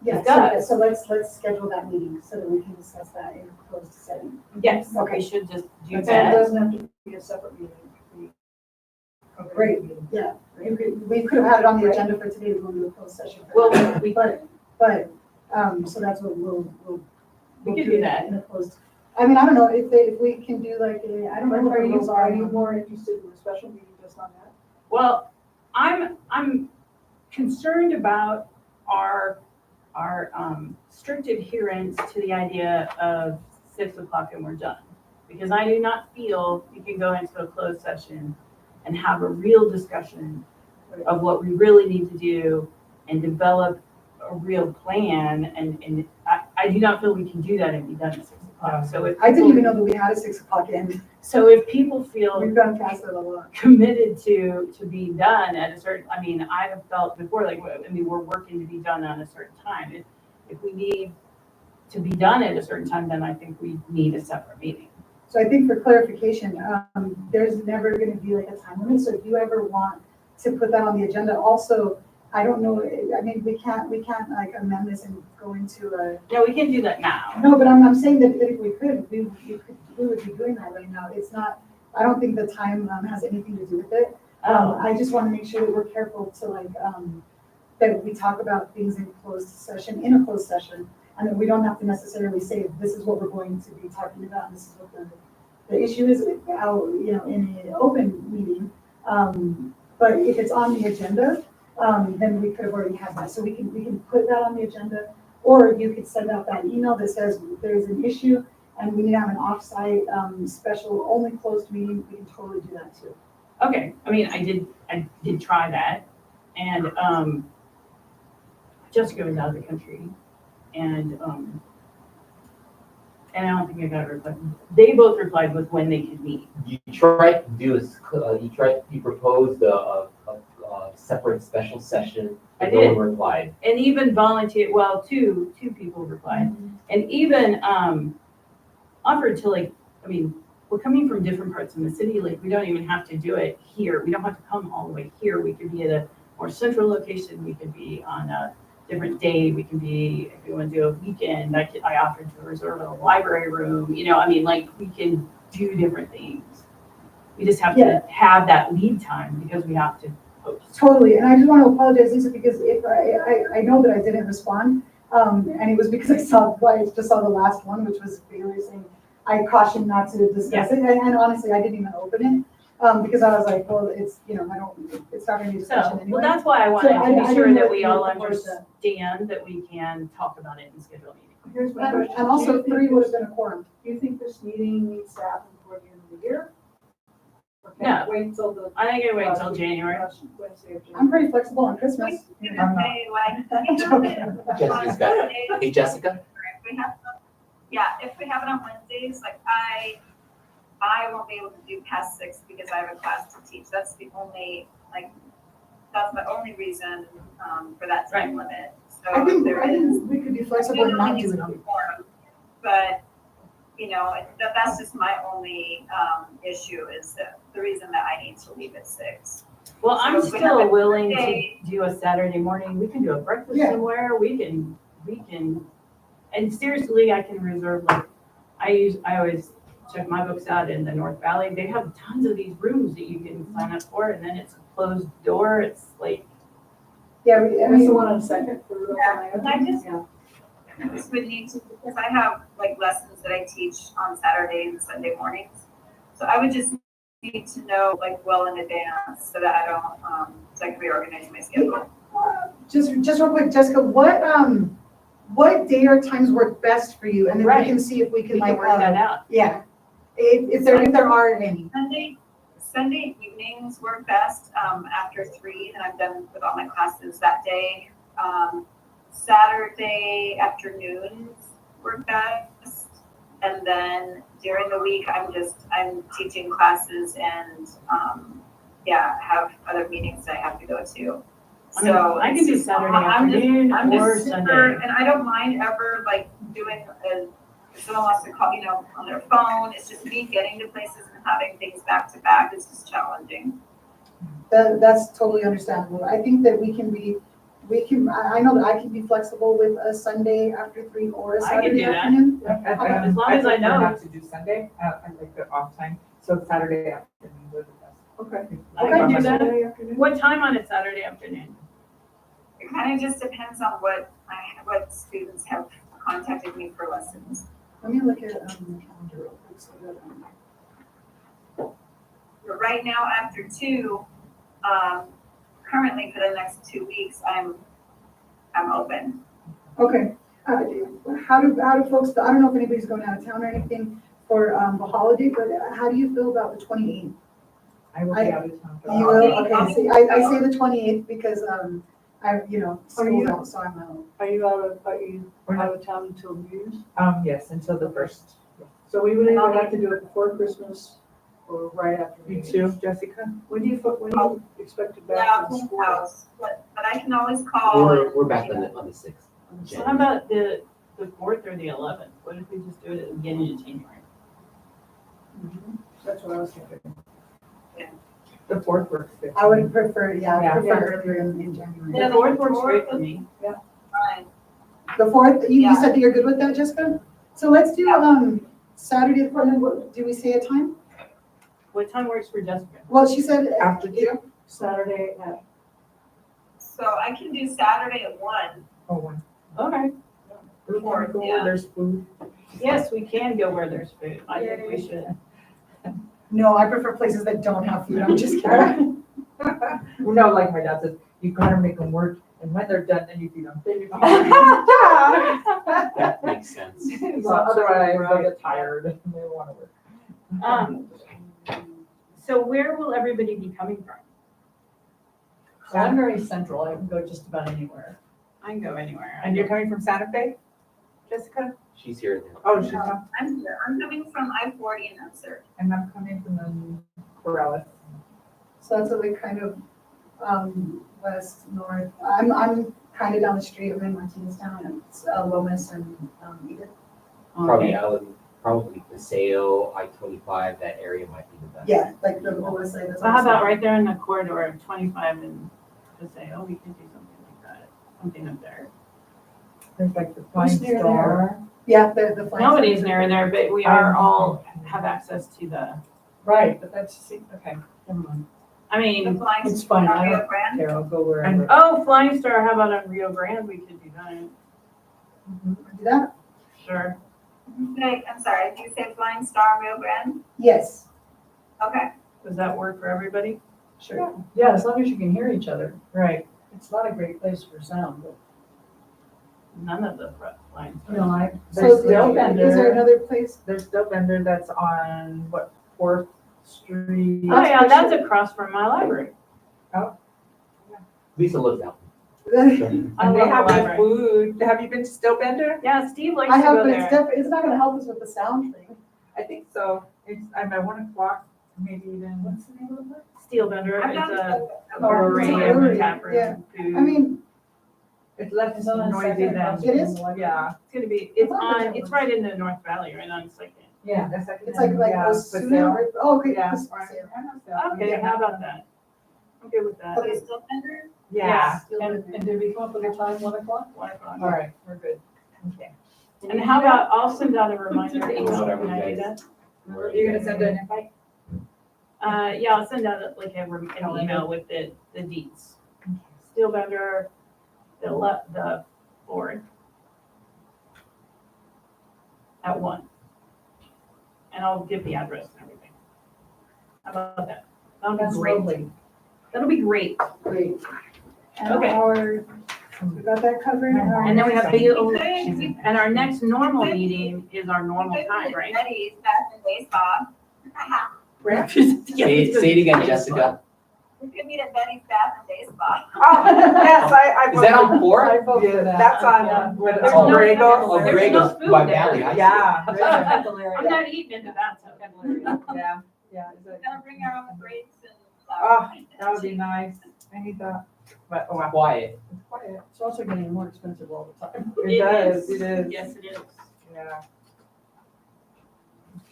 Yeah, discuss. so let's schedule that meeting so that we can discuss that in a closed setting. yes, Okay. we should just do And it that. doesn't have to be a separate meeting. Great. Yeah, we could have had it on the agenda for today to go to a closed session. Well, we But, so that's what we'll We could do do that. in a closed. I mean, I don't know if we can do like I don't know what the rules Are you are. more interested in a special meeting just on that? Well, I'm concerned about our strict adherence to the idea of 6 o'clock and we're done. Because I do not feel we can go into a closed session and have a real discussion of what we really need to do and develop a real plan. And I do not feel we can do that and be done at 6 o'clock. So if I didn't people- even know that we had a 6 o'clock end. So if people feel We've gone past it a lot. committed to be done at a certain, I mean, I have felt before, we're working to be done on a certain time. If we need to be done at a certain time, then I think we need a separate meeting. So I think for clarification, there's never gonna be like a time limit, so if you ever want to put that on the agenda, also, I don't know, I mean, we can't like amend this and go into a, No, we can do that now. no, but I'm saying that if we could, we would be doing that right now. It's not, I don't think the time has anything to do with it. I just wanna make sure that we're careful to like, that we talk about things in a closed session, and that we don't have to necessarily say, this is what we're going to be talking about, and this is what the issue is, how, in an open meeting. But if it's on the agenda, then we could have already had that, so we can put that on the agenda, or you could send out that email that says there's an issue, and we need to have an off-site, special, only closed meeting, we can totally do that too. Okay, I mean, I did try that, and Jessica was out of the country, and I don't think I got a reply. They both replied with when they could meet. You tried to do you proposed a separate special session, I and no did. one replied. And even volunteer, well, two people replied, and even offered to we're coming from different parts of the city, we don't even have to do it here. We don't have to come all the way here. We could be at a more central location. We could be on a different day. We can be, if we want to do a weekend, I offered to reserve a library room, we can do different things. We just have Yeah. to have that lead time because we have to post. Totally, and I just want to apologize, Lisa, because if I know that I didn't respond, and it was because I just saw the last one, which was Bailey saying, I caution not to discuss it, and honestly, I didn't even open it, because I was like, well, it's, it's not gonna be a discussion So, anyway. well, that's why I wanted So to be I sure didn't that know we if you all were towards that. understand that we can talk about it and schedule a meeting. Here's my question. And also, Do you think 3 would this- have been a quorum. Do you think this meeting needs to happen before the end of the year? Or can No. it wait until the I think I wait last until week- January. last Wednesday of I'm January? pretty flexible on Christmas. We I'm can not. say like. Jessica's got it. Hey, Jessica? If we have it on Wednesdays, I won't be able to do past 6 because I have a class to teach. That's the only, that's the only reason, for that time limit. I think, there I is. think we could be flexible and not do it on. But, you know, that's just my only, issue is that the reason that I need to leave at 6. Well, I'm So if we have still a willing to day- do a Saturday morning. We can do a breakfast Yeah. somewhere. We can, and seriously, I can reserve like, I always check my books out in the North Valley. They have tons of these rooms that you can sign up for, and then it's a closed door. It's like, Yeah, I That's the mean, one on Second for Rudolph and I Ione? just, this would need to, because I have like lessons that I teach on Saturday and Sunday mornings. So I would just need to know like well in advance so that I don't, so I can reorganize my schedule. just real quick, Jessica, what day or times work best for you? And then we Right. can see if we we can can like, work that out. yeah. If there are any. Sunday evenings work best, after 3, and I'm done with all my classes that day. Saturday afternoons work best. And then during the week, I'm teaching classes and, have other meetings that I have to go to. I mean, So I can it's do just- Saturday I'm just- afternoon I'm or just super, Sunday. and I don't mind ever like doing if someone wants to call, on their phone, it's just me getting to places and having things back to back is just challenging. That's totally understandable. I think that I know that I can be flexible with a Sunday after 3 or a I can Saturday do that. afternoon. As long as I prefer know. not to do Sunday, I like the off time, so Saturday afternoon would be best. Okay. I can do that. Saturday afternoon? What time on a Saturday afternoon? It kind of just depends on what students have contacted me for lessons. Let me look at the calendar real quick so that, But right now, after 2, currently for the next 2 weeks, I'm open. Okay, how do folks, I don't know if anybody's going out of town or anything for the holiday, but how do you feel about the 28th? I will be out of town. for You that. will, okay, see, I say the 28th because, school's out, so I'm out. Are you out of town until New Year's? Yes, until the 1st. So we would either have to do it before Christmas or right after New You Year's. too, Jessica? When do you expect it back Yeah, in school? house, but I can always call. We're and, back you on know, the 6th. So how about the 4th or the 11th? What if we just do it at the beginning of January? That's what I was thinking. The 4th works good. I would prefer, Yeah. I prefer earlier in January. The 4th works great for me. Fine. The 4th, you Yeah. said that you're good with that, Jessica? So let's do, Saturday, the 4th, and what, do we say a time? What time works for Jessica? Well, she said. After 2? Saturday at, So I can do Saturday at 1. Oh, 1. Okay. We want to go Yeah. where there's food. Yes, we can go where there's food. I think we should. No, I prefer places that don't have food, I'm just kidding. No, like my dad says, you gotta make them work, and when they're done, then you feed them. That makes sense. So otherwise, they'll get tired and they don't wanna work. So where will everybody be coming from? so I'm very central, I can go just about anywhere. I can go anywhere. And you're coming from Santa Fe, Jessica? She's here now. Oh, she's not, I'm coming from I-40 and Unser. and I'm coming from the Corrales. So that's like kind of, west, north. I'm kind of down the street, I'm in Martineztown, and it's Lomas and, Edith. Probably Allen, probably Paseo, I-25, that area might be the best. Yeah, like the Lomas side. that's So how about also- right there in the corridor of 25 and just say, oh, we could do something like that, something up there. There's like the Flying Who's near Star. Yeah, the flag. Nobody's near there, but we are all have access to the, Right, but that's, okay, never mind. I The mean, Flying It's fine, I Star don't Rio Grande. care, I'll go wherever. And- oh, Flying Star, how about on Rio Grande? We could do that. Do that? Sure. Okay, I'm sorry, did you say Flying Star Rio Grande? Yes. Okay. Does that work for everybody? Sure. Yeah, as long as you can hear each other. Right. It's not a great place for sound, but. None of the Flying Stars. No, I. So There's is still there vendor, another place? there's still vendor that's on, what, 4th Street? Oh, yeah, that's across from my library. Lisa lives out. I And they love the have good library. food. Have you been to Still Vendor? Yeah, Steve likes I to have, go but it's there. it's not gonna help us with the sound thing. I think so. I'm at 1 o'clock, maybe even, what's the name of it? Steel Vendor, I've it's done a Oh, brewery it's a and brewery, tap room, yeah. food. I mean, It's less It's on the noisy second than. It is? Yeah. It's gonna be, it's right in the North Valley, right on Second. Yeah, that's like. It's like Yeah, Osuna, or, oh, okay. Yeah. Osuna. Okay, how about that? I'm good with that. But it's still better. Yeah. And did we come up with a time, 1:00? 1 o'clock. All right, we're good. Okay. And how about, I'll send out a reminder email, Whatever can I do you that? Where You're gonna send an invite? Yeah, I'll send out like an email with the deets. Steel Bender, the board. At 1. And I'll give the address and everything. How about that? That'll That's be great. lovely. That'll be great. Great. And Okay. we got that covered. And then we have We could- and our next normal meeting is our normal we could time, meet at right? Betty's back in day spa. Say it again, Jessica. We could meet at Betty's bath and day spa. Oh, yes, I. Is that on 4? I vote for Yeah, that. that's on, Yeah. where There's the no- Borrego. Oh, There's Grego's no food by there. Valley. I see. Yeah. I'm not eating into that, so. Yeah, yeah. is We're it- gonna bring our own grapes and Oh, flowers. that would be nice. I need that. But, oh, well. Quiet. It's quiet. It's also getting more expensive all the time. It does, it is. Yes, it is. Yeah.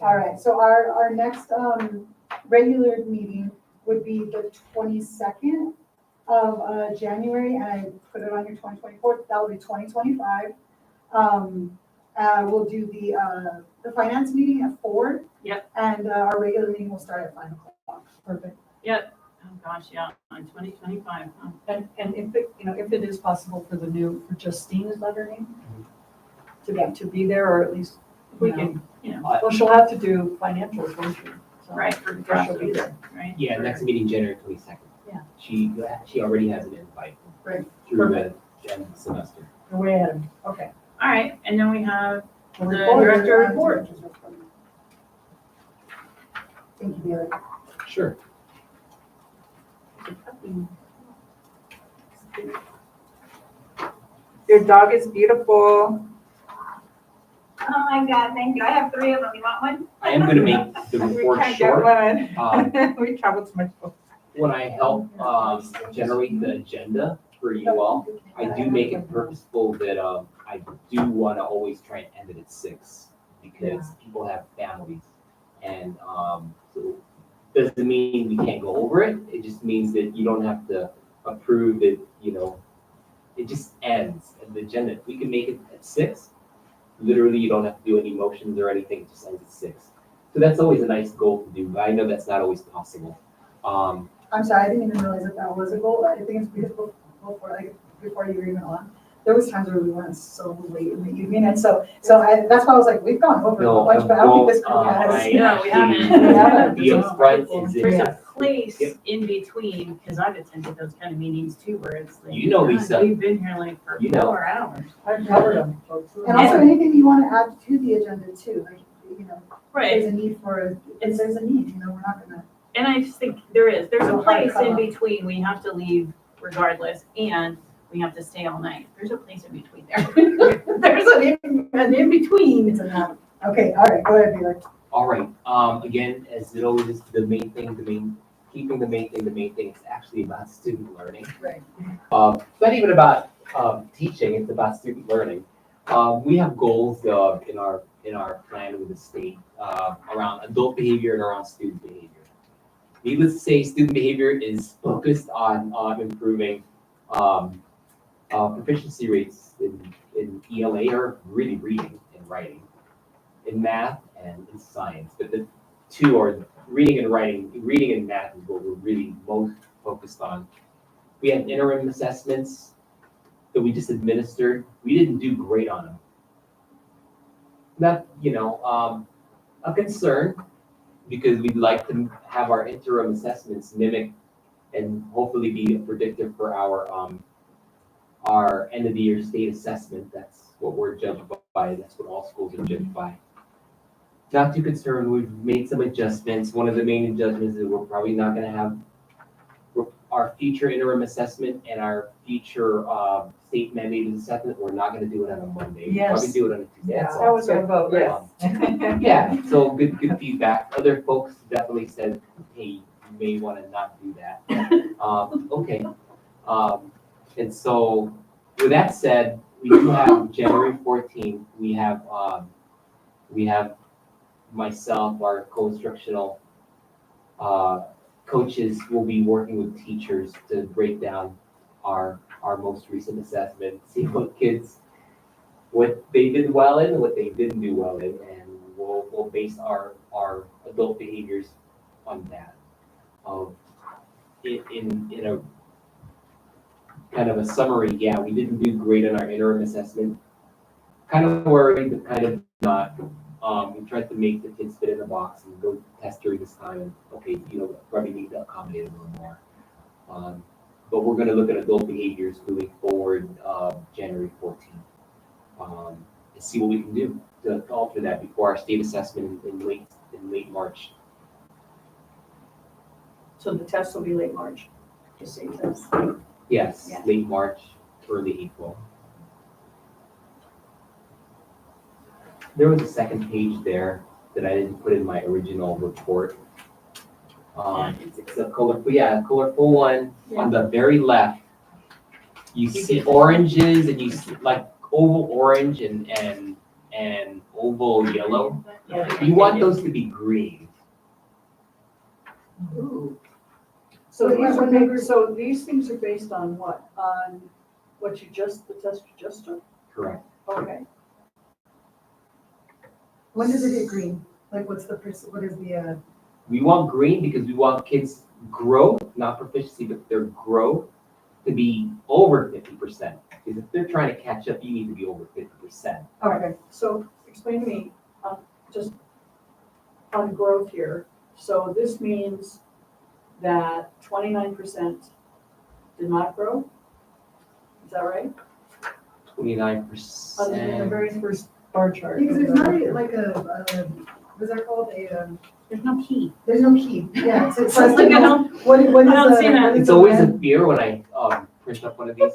All right, so our next, regular meeting would be the 22nd of, January, and I put it on your 2024, that will be 2025. We'll do the finance meeting at 4. Yep. And, our regular meeting will start at 5:00. Perfect. Oh, gosh, yeah, on 2025. Huh? And if it, if it is possible for for Justine, is that her name? To be there, or at least, We you know. can, Well, she'll have to do financials, won't she? So, right, for the but draft, she'll be there. right? Yeah, next meeting, January 22nd. Yeah. She already has an invite. Right. Through the end of the semester. You're way ahead of me. Okay. All right, and then we have, The director report. Thank you, Bailey. Sure. Your dog is beautiful. Oh my God, thank you. I have 3 of them. You want one? I am gonna make the We report can't get short. one. Um, We travel too much. When I help generate the agenda for you all, I do make it purposeful that I do want to always try and end it at 6 because people have families. And so doesn't mean we can't go over it. It just means that you don't have to approve it, it just ends at the agenda. If we can make it at 6, literally you don't have to do any motions or anything, it just ends at 6. So that's always a nice goal to do, but I know that's not always possible. I'm sorry, I didn't even realize that was a goal. I think it's before you were even on. There was times where we went so late in the evening, and so that's why I was like, we've gone over a bunch, but I don't think this group has. No, we haven't. We haven't. The upfront is There's it, a place Yep. in between, because I've attended those kind of meetings too, where it's like. You know, God, Lisa. We've been here like for You know. 4 hours. I've covered them. folks. And also anything you want to add to the agenda too, like, if Right, there's a need if there's a need, we're not gonna. and I just think there's So a hard to place come in up. between, we have to leave regardless, and we have to stay all night. There's a place in between there. There's an in between. It's enough. Okay, all right, go ahead, Bailey. all right. Again, as it always is, keeping the main thing is actually about student learning. Right. It's not even about teaching, it's about student learning. We have goals in our plan with the state around adult behavior and around student behavior. Needless to say, student behavior is focused on improving proficiency rates in ELA, or really reading and writing, in math and in science. But the two are reading and writing. Reading and math is what we're really most focused on. We had interim assessments that we just administered. We didn't do great on them. Not, a concern, because we'd like to have our interim assessments mimic and hopefully be a predictor for our end of the year state assessment. That's what we're judged by. That's what all schools are judged by. Not too concerned. We've made some adjustments. One of the main adjustments is we're probably not going to have our future interim assessment and our future state mandated assessment. We're not going to do it on a Monday. We'll probably Yes. do it on a Tuesday. Yeah, That's that all. was our vote, yes. Yeah, so good feedback. Other folks definitely said, hey, you may want to not do that. Okay. And so with that said, we do have January 14th, we have myself, our co-instructional coaches will be working with teachers to break down our most recent assessment, see what they did well in and what they didn't do well in, and we'll base our adult behaviors on that. In a kind of a summary, yeah, we didn't do great on our interim assessment. Kind of worried, but kind of not. We tried to make the kids fit in the box and go test during this time, and okay, probably need to accommodate a little more. But we're going to look at adult behaviors moving forward, January 14th, and see what we can do to alter that before our state assessment in late March. So the test will be late March, the same test. Yes, Yeah. late March, early April. There was a second page there that I didn't put in my original report. It's a colorful one. On the very left, you see oranges and you see like oval orange and oval yellow. You want those to be green. Ooh. So these things are based on what? On the test you just took? Correct. Okay. When does it get green? Like, what is the, We want green because we want kids' growth, not proficiency, but their growth to be over 50%. Because if they're trying to catch up, you need to be over 50%. Okay, so explain to me, just on growth here. So this means that 29% did not grow? Is that right? 29%. On the very first bar chart. because there's not like what's that called? There's no key. There's no key. Yeah, so it's Like, like, I don't- what is I don't see that. It's always a fear when I print up one of these.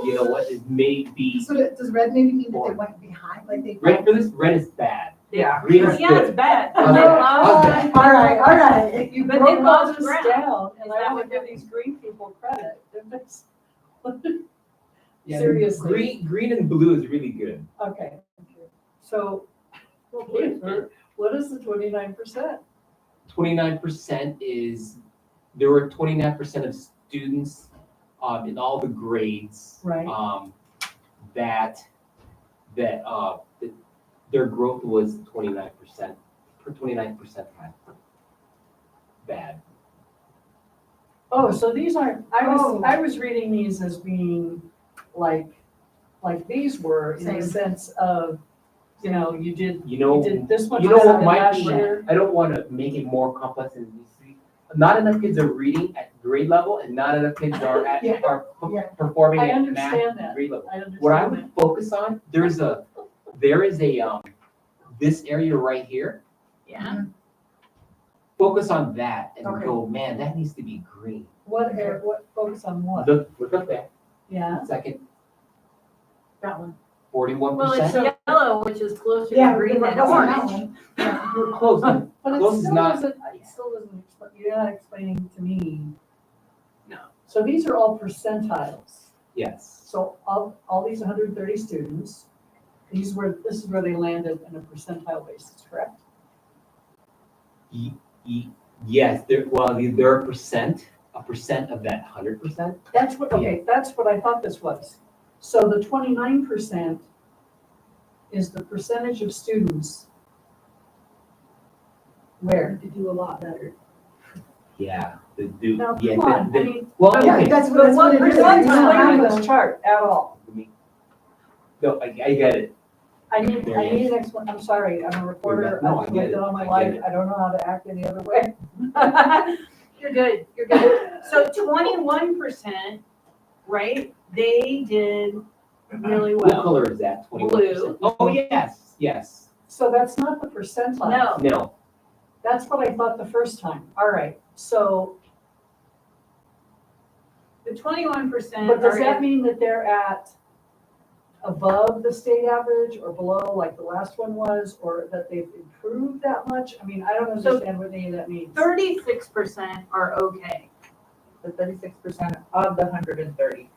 You know what? It may be So does red maybe mean that they went behind, like they? red for this. Red is bad. Yeah. Green is Yeah, it's good. bad. How's They that? love- How's that? All right. You But broke they all lost this ground. down, and Is I that want what to give it these green people credit. Yeah, Seriously. Green and blue is really good. Okay, so what is the 29%? 29% is, there were 29% of students in all the grades. Right. That their growth was 29%, for 29% bad. Oh, so these aren't, I was reading these as being like these were in the Same. sense of, you did this much You know better what than might last be, year. I don't want to make it more complex than you see. Not enough kids are reading at grade level and not enough kids are Yeah. are performing I at understand math that. grade level. I understand What I that. would focus on, there is a this area right here, Yeah. focus on that and Okay. go, man, that needs to be green. What focus on what? Look up there, Yeah, second, That one. 41%. Well, it's yellow, which is closer Yeah, to green we're than focusing on orange. that one. Yeah. You're close, but but it Close is still not- doesn't, you're not explaining to me. No. So these are all percentiles. yes. So all these 130 students, this is where they landed in a percentile basis, correct? Yes, they're a percent of that 100%. That's what I thought this was. So the 29% is the percentage of students where? To do a lot better. Yeah, the do. Now, yeah, come on, the- I mean, well, Yeah, okay. that's but what what it is. percentile You don't in have this a- chart at all? No, I get it. I need an explanation. I'm sorry, I'm a reporter. No, I I've get lived it. it all my I get life. it. I don't know how to act any other way. You're good. So 21%, right? They did really What well. color is that? 21%. Blue. Oh, yes. So that's not the percentile. No, No, That's what I thought the first time. All right, so, the 21% but does are that in- mean that they're at above the state average or below like the last one was, or that they've improved that much? I mean, I don't So- understand what any of that means. 36% are okay. The 36% of the 130.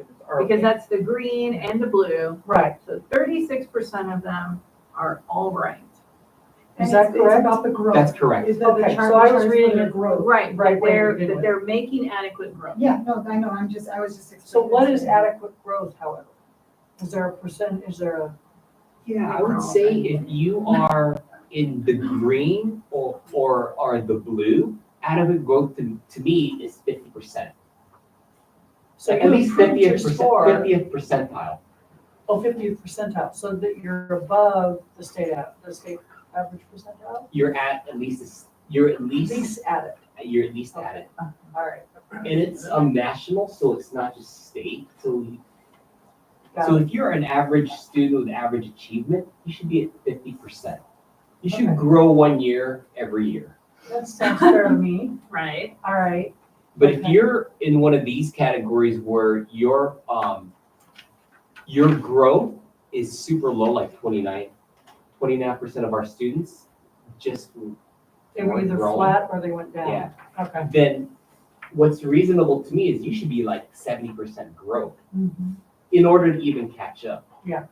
students are. because that's the green and the blue. Right, So 36% of them are all ranked. is that It's correct? about the growth. That's correct. Is the Okay, chart- so I was charts for reading the it growth. Right, Right, but they're, wait, wait, wait. that they're making adequate growth. Yeah, no, I know, I was just. So what is explaining. adequate growth, however? Is there a percent, is there a, Yeah, I would say if you are in the green or the blue, adequate growth to me is 50%. so At you least improved your 50th score, 50th percentile. 50th percentile, so that you're above the state average percentile? You're at least, you're at least, Least at it, you're at least at it. all right. And it's national, so it's not just state. So Got So it. if you're an average student with average achievement, you should be at 50%. You should Okay. grow 1 year every year. That sounds fair to me, Right. all right. But if Okay. you're in one of these categories where your growth is super low, like 29% of our students just, They were either Growing. flat or they went down. yeah. Okay. Then what's reasonable to me is you should be like 70% growth Mhm. in order to even catch up. Yeah.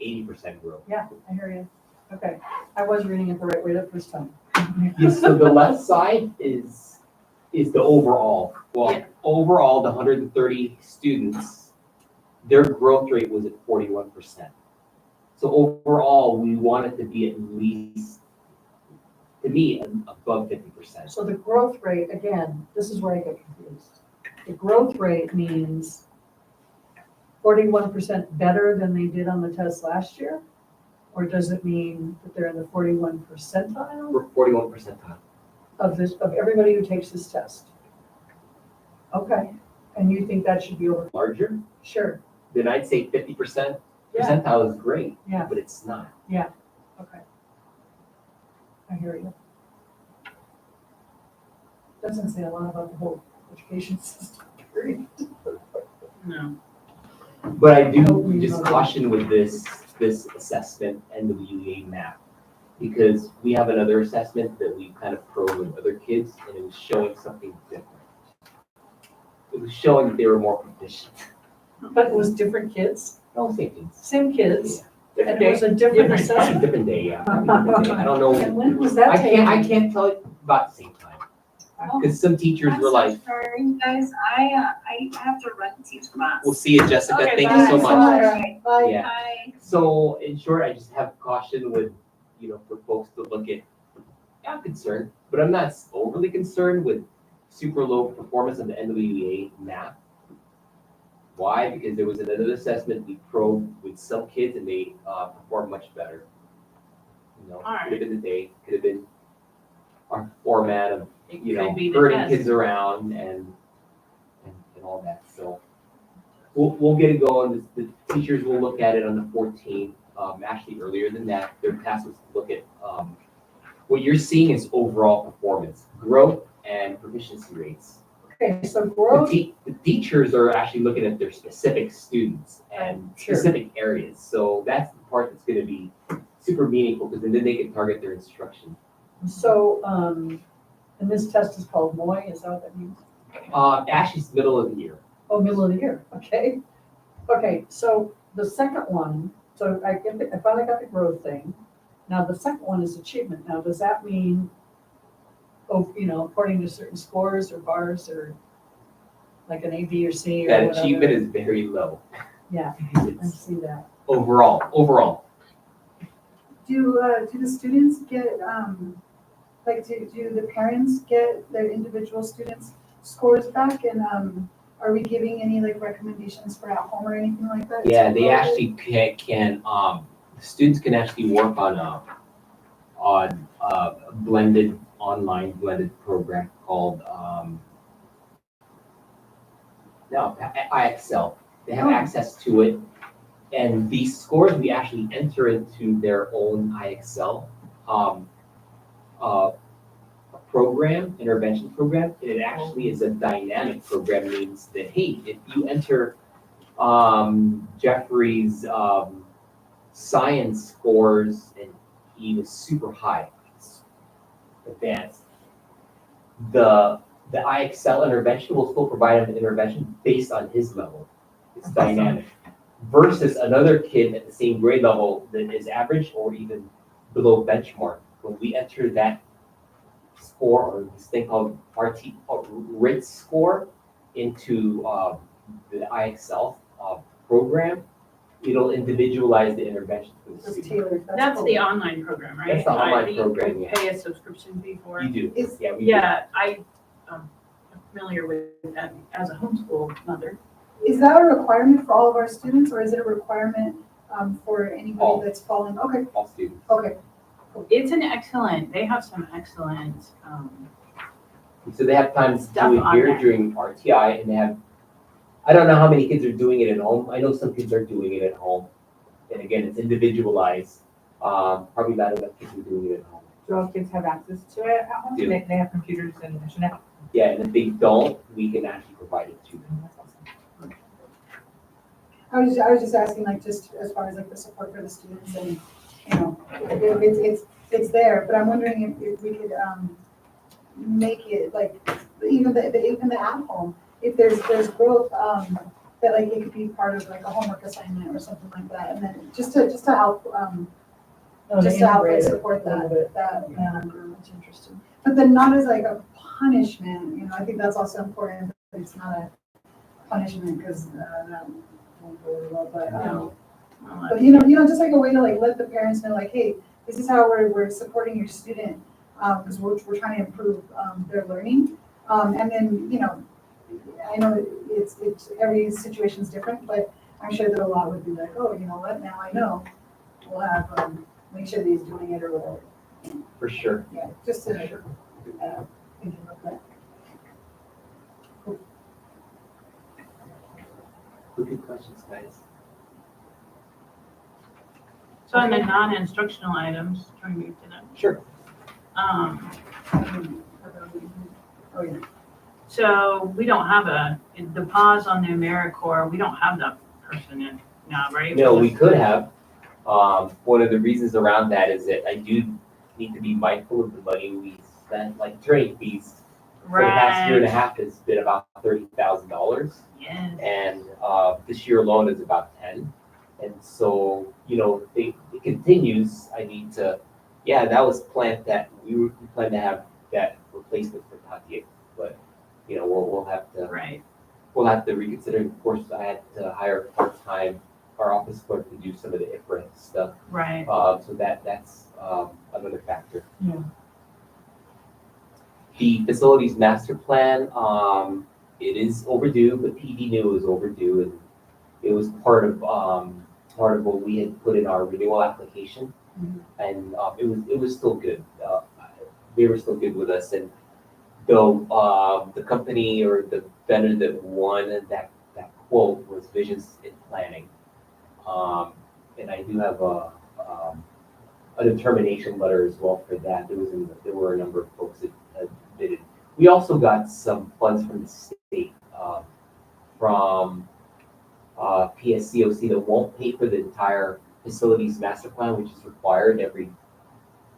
80% growth. Yeah, I hear you. Okay, I was reading it the right way the first time. Yes, so the left side is the overall. Well, Yeah. overall, the 130 students, their growth rate was at 41%. So overall, we want it to be at least, to me, above 50%. So the growth rate, again, this is where I get confused. The growth rate means 41% better than they did on the test last year? Or does it mean that they're in the 41 percentile We're 41 percentile. of everybody who takes this test? Okay, and you think that should be over? Larger, Sure, then I'd say 50% yeah, percentile is great, yeah, but it's not. okay. I hear you. Doesn't say a lot about the whole education system, period. No. But I do Hopefully just not. caution with this assessment and the WEA map. Because we have another assessment that we kind of probed with other kids and it was showing something different. It was showing that they were more proficient. But it was different kids, No, same things. same kids, Different and it was day. a different Probably assessment. different day, yeah. Probably different day. I don't know. And when was that taken? I can't tell you about the same time. Because some teachers I'm were so like, sorry, you guys, I have to run to teach class. we'll see you, Jessica. Okay, Thank you so bye. much. Bye. Bye. Yeah. Bye. So in short, I just have caution with, for folks to look at, I'm concerned, but I'm not overly concerned with super low performance on the NWEA map. Why? Because there was another assessment we probed with some kids and they performed much better. Could have been the day, could have been our format of, It could be the herding test. kids around and all that. So we'll get it going. The teachers will look at it on the 14th. Actually earlier than that, their task was to look at, what you're seeing is overall performance, growth and proficiency rates. Okay, so The growth, the teachers are actually looking at their specific students and Sure. specific areas. So that's the part that's gonna be super meaningful because then they can target their instruction. so, and this test is called MOI, is that what that means? Actually, it's middle of the year. Oh, middle of the year, okay. Okay, so the second one, so I finally got the growth thing. Now, the second one is achievement. Now, does that mean, according to certain scores or bars or like an A, B, or C or That whatever? achievement is very low. Yeah, I It's see that. overall. Do the students get, do the parents get their individual students' scores back? And, are we giving any recommendations for at home or anything like that? Yeah, they actually can, students can actually work on a online blended program called, IXL. They have Oh. access to it. And these scores, we actually enter into their own IXL intervention program. And it actually is a dynamic program, means that, hey, if you enter Jeffrey's science scores and he was super high, advanced, the IXL intervention will still provide an intervention based on his level. It's dynamic. Versus another kid at the same grade level that is average or even below benchmark. When we enter that score or this thing called RIT score into the IXL program, it'll individualize the intervention for the Just student. tailored. That's cool. the online program, right? That's the online You program, yeah. Pay a subscription fee for it. You do, Is- yeah, we do. Yeah, I'm familiar with that as a homeschool mother. Is that a requirement for all of our students, or is it a requirement for anybody All. that's falling? Okay, All students. okay. They have some excellent, So they have time to Stuff do it on here there. during RTI, and they have, I don't know how many kids are doing it at home. I know some kids are doing it at home. And again, it's individualized. Probably not enough kids are doing it at home. Do all kids have access to it at home? Do. They have computers and internet? Yeah, and if they don't, we can actually provide it to them. That's awesome. I was just asking, like, just as far as like the support for the students and, you know, it's there, but I'm wondering if we could, make it like, even the at home, if there's growth, that like it could be part of like a homework assignment or something like that, and then just to help, No, to just to help like integrate it support a little bit. that. Yeah, that's interesting. But then not as like a punishment, you know, I think that's also important, but it's not a punishment, because, that won't go really well, but, but you know, just like a way to like let the parents know, like, hey, this is how we're supporting your student, because we're trying to improve, their learning. And then, you know, I know it's, every situation's different, but I'm sure that a lot would be like, oh, you know what, now I know, we'll have, make sure that he's doing it or whatever. For sure. Yeah, just to, thinking about that. Good questions, guys. So in the non-instructional items, can we move to them? Sure. Oh, yeah. So we don't have the pause on the AmeriCorps, we don't have that person in now, right? No, we could have. One of the reasons around that is that I do need to be mindful of the money we spend, like attorney fees. For the past year and a half has been about $30,000. Yes. And this year alone is about 10. And so, you know, it continues. I need to, yeah, that was planned that we planned to have that replacement for Tatia, but you know, we'll have to Right. we'll have to reconsider. Of course, I had to hire part-time our office clerk to do some of the IFRA stuff. Right. So that's another factor. Yeah. The facilities master plan, it is overdue, but PD knew it was overdue, and it was part of what we had put in our renewal application, and it was still good. They were still good with us, and though the company or the vendor that won that quote was Visions in Planning, and I do have a determination letter as well for that. There were a number of folks that did it. We also got some funds from the state, from PSCOC that won't pay for the entire facilities master plan, which is required every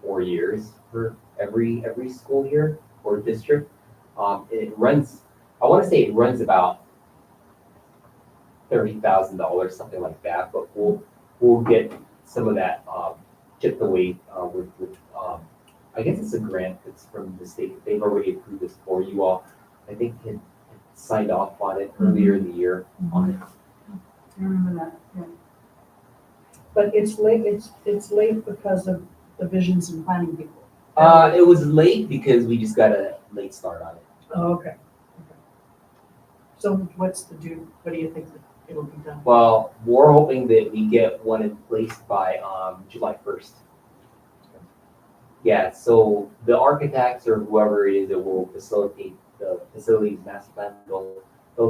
4 years for every school year or district. It runs, I want to say it runs about $30,000, something like that, but we'll get some of that chipped away with I guess it's a grant that's from the state. They've already approved this for you all. I think had signed off on it earlier in the year on it. I remember that, yeah. But it's late because of the visions and planning people. It was late because we just got a late start on it. Oh, okay. So what's the due, what do you think that it'll be done? Well, we're hoping that we get one in place by July 1st. Yeah, so the architects or whoever it is that will facilitate the facilities master plan, they'll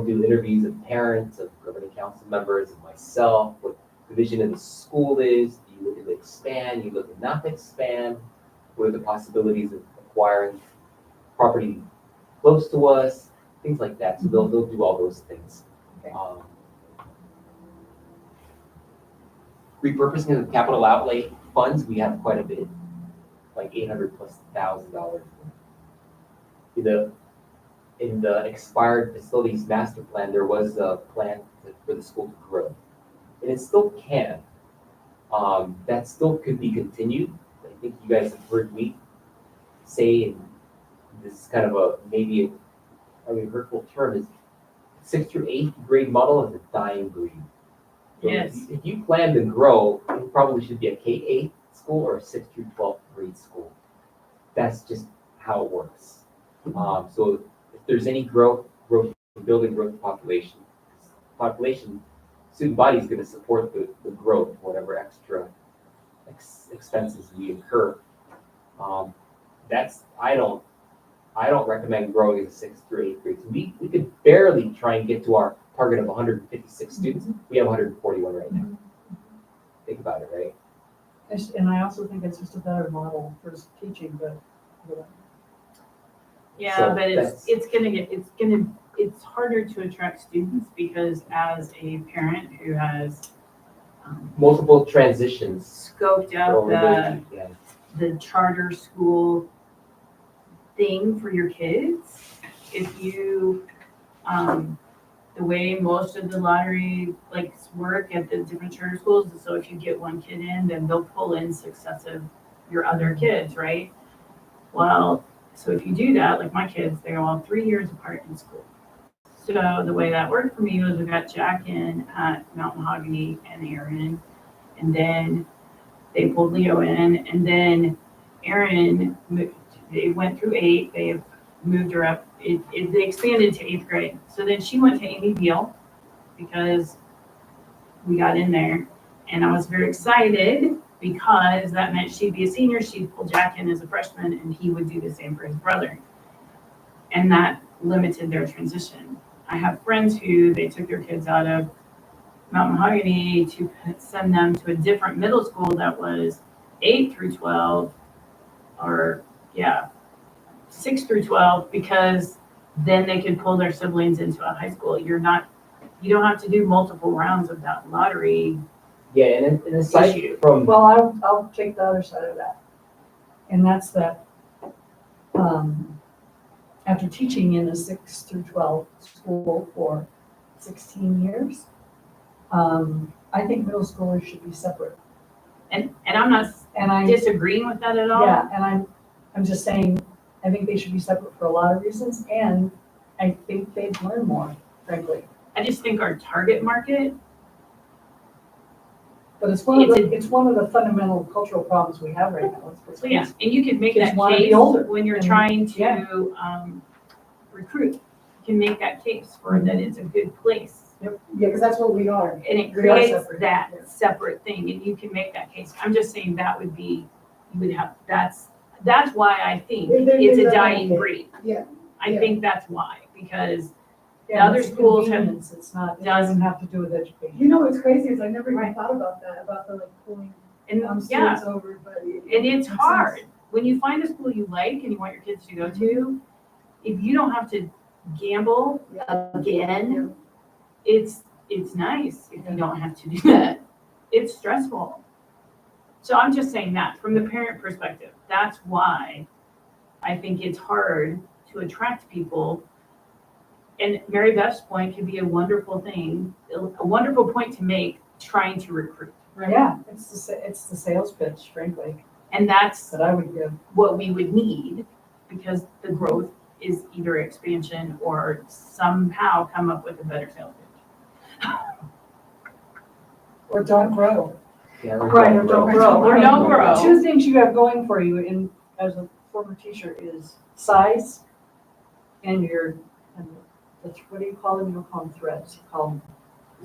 do interviews of parents, of governing council members, and myself, what the vision of the school is. Do you look at expand? You look at not to expand? What are the possibilities of acquiring property close to us? Things like that. So they'll do all those things. Okay. Repurposing of capital outlay funds, we have quite a bit, like $800,000+. in the expired facilities master plan, there was a plan for the school to grow. And it still can. That still could be continued. I think you guys have heard me say, and this is kind of maybe a hurtful term, is 6th through 8th grade model is a dying breed. So Yes. if you plan to grow, it probably should be a K-8 school or a 6th through 12th grade school. That's just how it works. So if there's any growth, building growth population, student body is going to support the growth, whatever extra expenses we incur. I don't recommend growing as a 6th through 8th grade. So we could barely try and get to our target of 156 students. We have 141 right now. Think about it, right? And I also think it's just a better model for teaching, but. Yeah, So but it's harder to attract students because as a parent who has Multiple transitions scoped out over yeah. the charter school thing for your kids, if you, the way most of the lottery work at the different charter schools is so if you get one kid in, then they'll pull in your other kids, right? Well, so if you do that, like my kids, they're all 3 years apart in school. So the way that worked for me was we got Jack in at Mount Mahogany and Aaron, and then they pulled Leo in, and then Aaron moved. They went through 8. They have moved her up. They expanded to 8th grade. So then she went to Amy Beal because we got in there, and I was very excited because that meant she'd be a senior. She'd pull Jack in as a freshman, and he would do the same for his brother, and that limited their transition. I have friends who they took their kids out of Mount Mahogany to send them to a different middle school that was 8 through 12, or 6 through 12, because then they could pull their siblings into a high school. You don't have to do multiple rounds of that lottery. Yeah, and aside Issue. from Well, I'll take the other side of that. And that's that, after teaching in a 6 through 12 school for 16 years, I think middle schoolers should be separate. And I'm not And I, disagreeing with that at all. yeah, and I'm just saying, I think they should be separate for a lot of reasons, and I think they'd learn more, frankly. I just think our target market, But it's one of the fundamental cultural problems we have right now. so yeah, and you can make Kids that wanna be case older, when you're and- trying yeah. to recruit. You can make that case for that it's a good place. Yeah, because that's what we are. And it We are creates separate, that yeah. separate thing, and you can make that case. I'm just saying that would be, you would have, that's why I think it's a dying breed. Yeah, I yeah. think that's why, because Yeah, other it's a schools have- convenience. It's not, it doesn't have to do with education. You know what's crazy is I never even Right. thought about that, about the pulling and yeah, students over, but. and it's makes hard. sense. When you find a school you like and you want your kids to go to, if you don't have to gamble again, it's nice if you don't have to do that. It's stressful. So I'm just saying that from the parent perspective, that's why I think it's hard to attract people. And Mary Beth's point could be a wonderful thing, a wonderful point to make trying to recruit. Yeah, it's the sales pitch, frankly, And that's that I would give. what we would need, because the growth is either expansion or somehow come up with a better sales pitch. Or don't grow. yeah, Right, or don't grow. Or don't grow. Two things you have going for you as a former teacher is size and what do you call them? You don't call them threads, you call them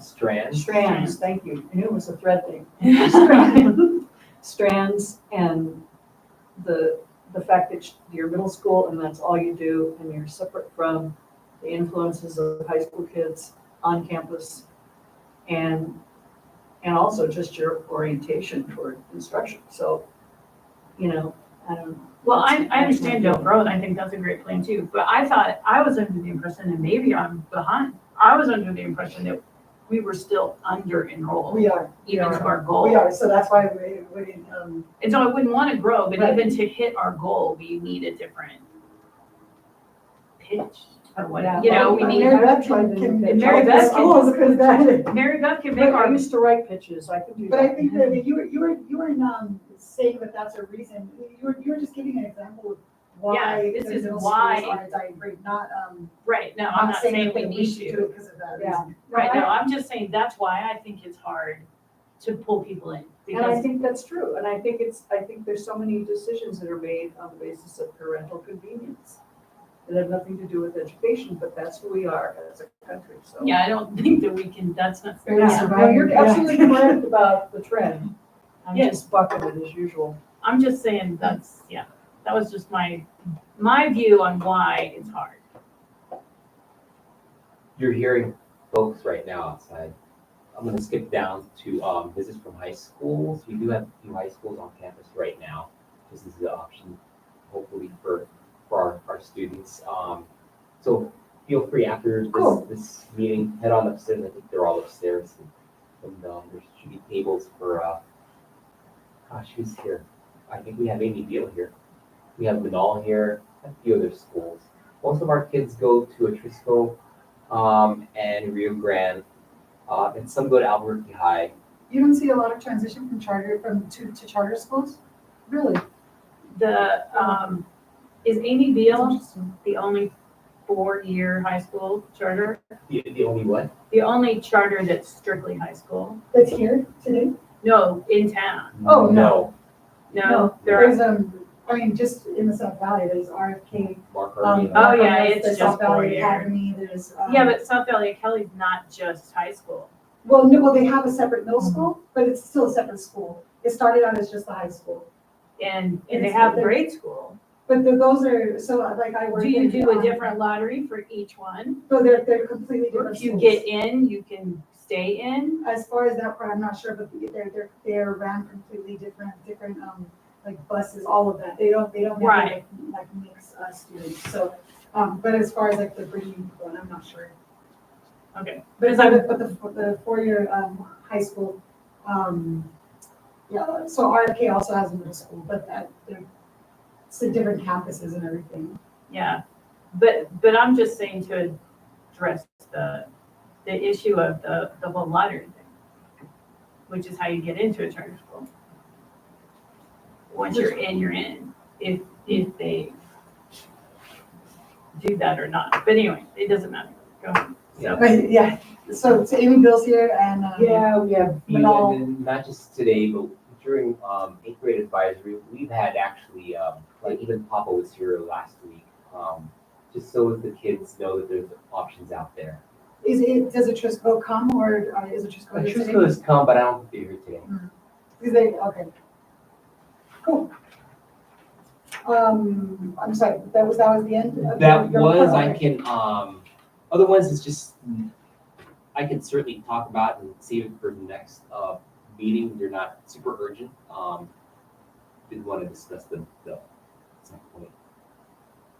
strands. strands, thank you. I knew it was a thread thing. Strands and the fact that you're middle school and that's all you do and you're separate from the influences of high school kids on campus and also just your orientation toward instruction. So, I don't know. Well, I understand don't grow, and I think that's a great plan too, but I was under the impression, and maybe I'm behind, I was under the impression that we were still under enrolled, We are. even to our goal. We are, so that's why we didn't, And so I wouldn't want to grow, but Right. even to hit our goal, we need a different pitch or what, Yeah. you know, we I need, mean, Mary I've Beth tried can, to can. do And Mary Beth can- schools, because that, Mary Beth can make But I our, used to write pitches, I can do that. but I think that you were saying that that's a reason, you were just giving an example of why. Yeah, this the is middle why- schools are a dying breed, not, right, no, I'm not saying we that need should do to. it because of that Yeah. reason. Right, no, I'm just saying that's why I think it's hard to pull people in, And I because, think that's true, and I think there's so many decisions that are made on the basis of parental convenience that have nothing to do with education, but that's who we are as a country, so. yeah, I don't think that we can, that's not. Very Yeah, surviving, no, you're yeah. absolutely correct about the trend. I'm Yeah. just bucking it as usual. I'm just saying that's, yeah, that was just my view on why it's hard. You're hearing folks right now outside. I'm gonna skip down to visits from high schools. We do have a few high schools on campus right now. This is the option, hopefully for our students. So feel free after Cool. this meeting, head on upstairs. I think they're all upstairs. And there should be tables for, gosh, who's here? I think we have Amy Beal here. We have Manal here, a few other schools. Most of our kids go to Atrisco and Rio Grande, and some go to Albuquerque High. You don't see a lot of transition from charter, to charter schools? Really? The, is Amy That's Beal interesting. the only 4-year high school charter? The only what? The only charter that's strictly high school? That's here today? No, in town. Oh, No. No, there are, There's, I mean, just in the South Valley, there's RFK. Mark Armino. Oh, yeah, there's it's the just South Valley 4 year. Academy, there's. yeah, but South Valley Kelly's not just high school. Well, no, well, they have a separate middle school, but it's still a separate school. It started out as just the high school. And they It's- have they're- grade school. But those are, so like I work. Do you in, do a different lottery for each one? So they're completely Or different if you schools. get in, you can stay in? As far as that part, I'm not sure, but they're ran completely different, like buses, all of that. They don't have Right. like mix students. So, but as far as like the bringing people in, I'm not sure. Okay. But Because I'm, the 4-year high school, yeah, so RFK also has a middle school, but it's the different campuses and everything. yeah, but I'm just saying to address the issue of the whole lottery thing, which is how you get into a charter school. Once you're in, if they do that or not. But anyway, it doesn't matter. Go ahead. So, But yeah, so Amy Bill's here and, Yeah, we have, Manal. And not just today, but during 8th grade advisory, we've had actually, like even Papa was here last week, just so the kids know that there's options out there. does a Trisco come or is a Trisco here today? Trisco has come, but I don't think they're here today. Is they, okay. Cool. I'm sorry, that was the end of That your was, part? I can, other ones is just, I can certainly talk about and save it for the next meeting. They're not super urgent. Didn't want to discuss them though. At some point.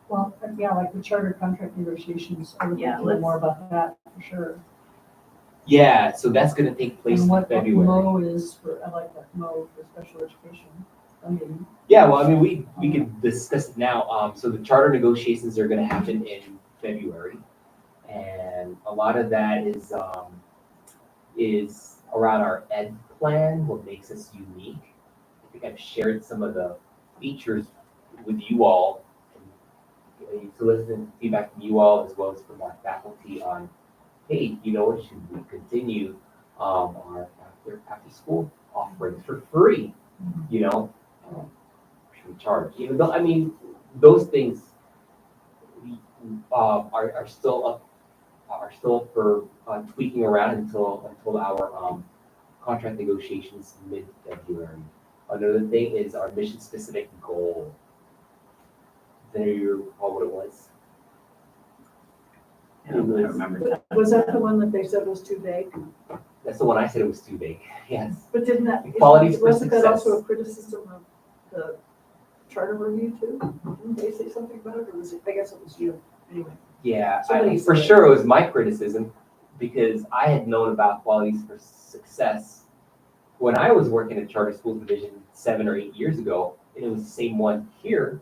well, yeah, like the charter contract negotiations, I would Yeah, like to know more let's- about that, for sure. Yeah, so that's gonna take place And in what February. MO is for, I like that MO for special education. I mean, Yeah, well, I mean, we could discuss it now. So the charter negotiations are gonna happen in February. And a lot of that is around our ed plan, what makes us unique. I think I've shared some of the features with you all. And solicit feedback from you all as well as from our faculty on, hey, you know, should we continue our after school offerings for free? You know, should we charge? Even though, I mean, those things are still up for tweaking around until our contract negotiations mid-February. Another thing is our mission-specific goal. Does anybody recall what it was? I don't remember that. was that the one that they said was too vague? That's the one I said it was too big. Yes. But didn't that, Equalities for wasn't that also success. a criticism of the charter review too? Didn't they say something about it, or was it, I guess it was you, anyway. Yeah, Somebody for said- sure it was my criticism because I had known about qualities for success when I was working at Charter Schools Division 7 or 8 years ago, and it was the same one here.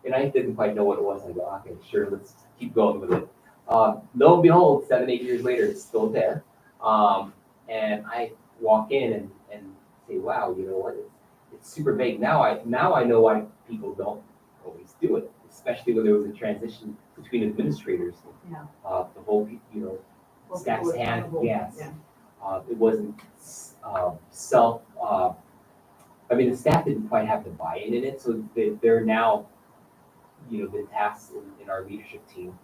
And I didn't quite know what it was. I go, okay, sure, let's keep going with it. Lo and behold, 7, 8 years later, it's still there. And I walk in and say, wow, you know what? It's super vague. Now I know why people don't always do it, especially when there was a transition between administrators. Yeah. The whole, Well, staff's people hand, accountable. yes. Yeah. It wasn't the staff didn't quite have the buy-in in it, so they're now, been tasked in our leadership team,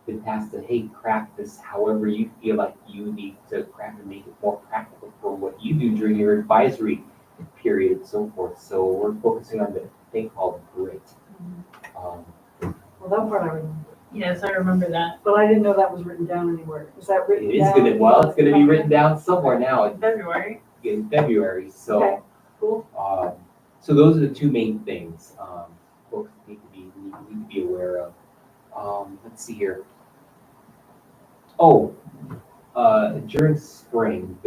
been tasked to, hey, craft this however you feel like you need to craft and make it more practical for what you do during your advisory period and so forth. So we're focusing on the thing called grit. Well, that part I remember, Yes, I remember that. but I didn't know that was written down anywhere. Is that It written is down? it's gonna be written down somewhere now In February. in February, so. Okay, cool. So those are the two main things, folks need to be aware of. Let's see here. Oh, during spring,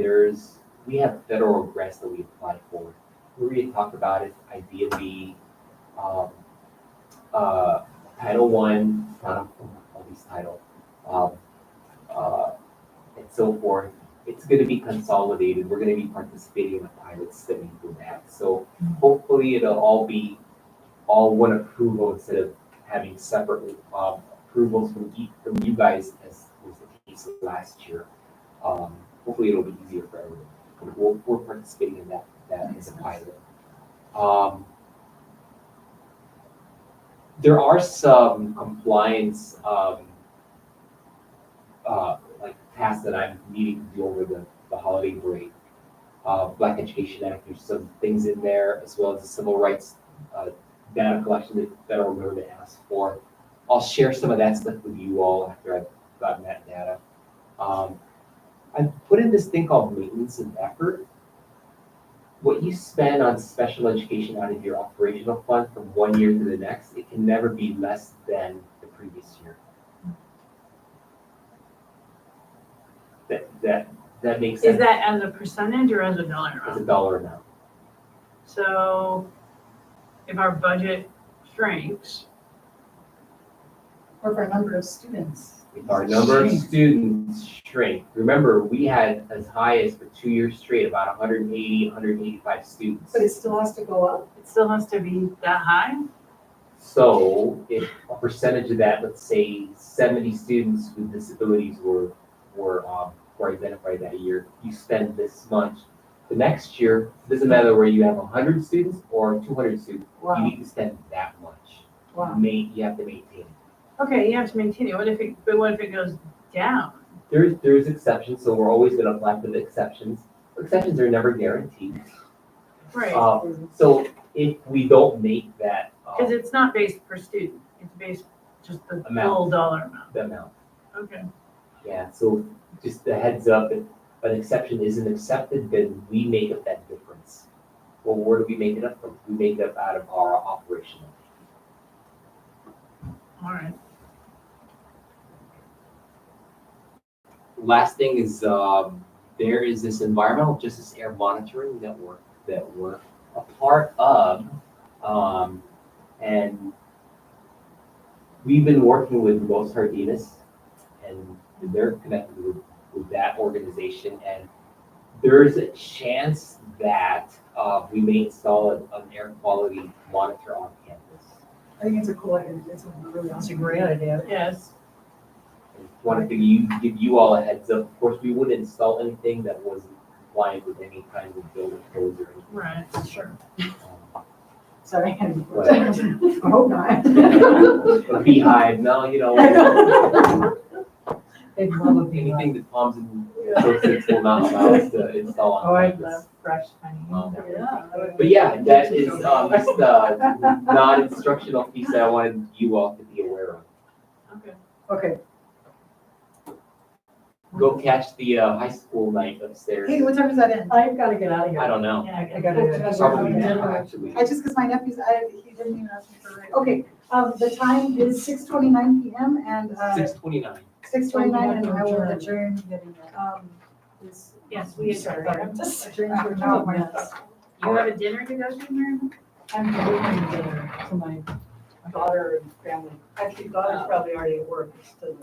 we have federal grants that we apply for. We had talked about it, Idea B, Title I, all these titles, and so forth. It's going to be consolidated. We're going to be participating in a pilot study for that. So hopefully it'll all be one approval instead of having separate approvals from you guys, as was the case last year. Hopefully it'll be easier for everyone. We're participating in that as a pilot. There are some compliance like tasks that I'm needing to do over the holiday break. Black Education Act, there's some things in there, as well as the civil rights data collection that federal government asked for. I'll share some of that stuff with you all after I've gotten that data. I put in this thing called maintenance and effort. What you spend on special education out of your operational fund from one year to the next, it can never be less than the previous year. That makes sense. Is that as a percentage or as a dollar As a amount? dollar amount. So if our budget shrinks, Or for a number of students. If our number of students shrink, remember, we had as high as for 2 years straight, about 180, 185 students. But it still has to go up. it still has to be that high? So if a percentage of that, let's say 70 students with disabilities were identified that year, you spend this much. The next year, it doesn't matter where you have 100 students or 200 students, you Wow, need to spend that much. wow. You have to maintain it. Okay, you have to maintain it. What if it goes down? There's exceptions, so we're always gonna apply for the exceptions. Exceptions are never guaranteed. Right, So if we don't make that, because it's not based per student, it's based just the Amount. full dollar amount. the amount, Okay. yeah, so just a heads up, if an exception isn't accepted, then we make up that difference. Well, where do we make it up from? We make it up out of our operational. All right. Last thing is, there is this environmental justice air monitoring network that we're a part of. And we've been working with Los Jardines, and they're connected with that organization. And there's a chance that we may install an air quality monitor on campus. I think it's a cool idea. It's a really That's a awesome. great idea. Yes. Wanted to give you all a heads up. Of course, we wouldn't install anything that wasn't compliant with any kind of building codes or Right, sure. anything. Sorry. I Right. hope not. A beehive, no, They'd love a beehive. anything that Palms and Associates will not allow us to install on Oh, I campus. love fresh honey. Yeah. But yeah, that is just a non-instructional piece that I wanted you all to be aware of. Okay. Okay. Go catch the high school night upstairs. Hey, what time does that end? I've got to get out of here. I don't know. Yeah, I gotta. Probably Yeah. now, actually. I just, because my nephew's, he didn't even ask me for it. Okay, the time is 6:29 PM and 6:29. 6:29 and I will adjourn. This. Yes, we Sorry, adjourn. I'm just adjourned I to don't know, my. yes. You have a dinner to go to, Mary? I'm delivering dinner tonight. daughter and family. Actually, daughter's probably already at work, it's still.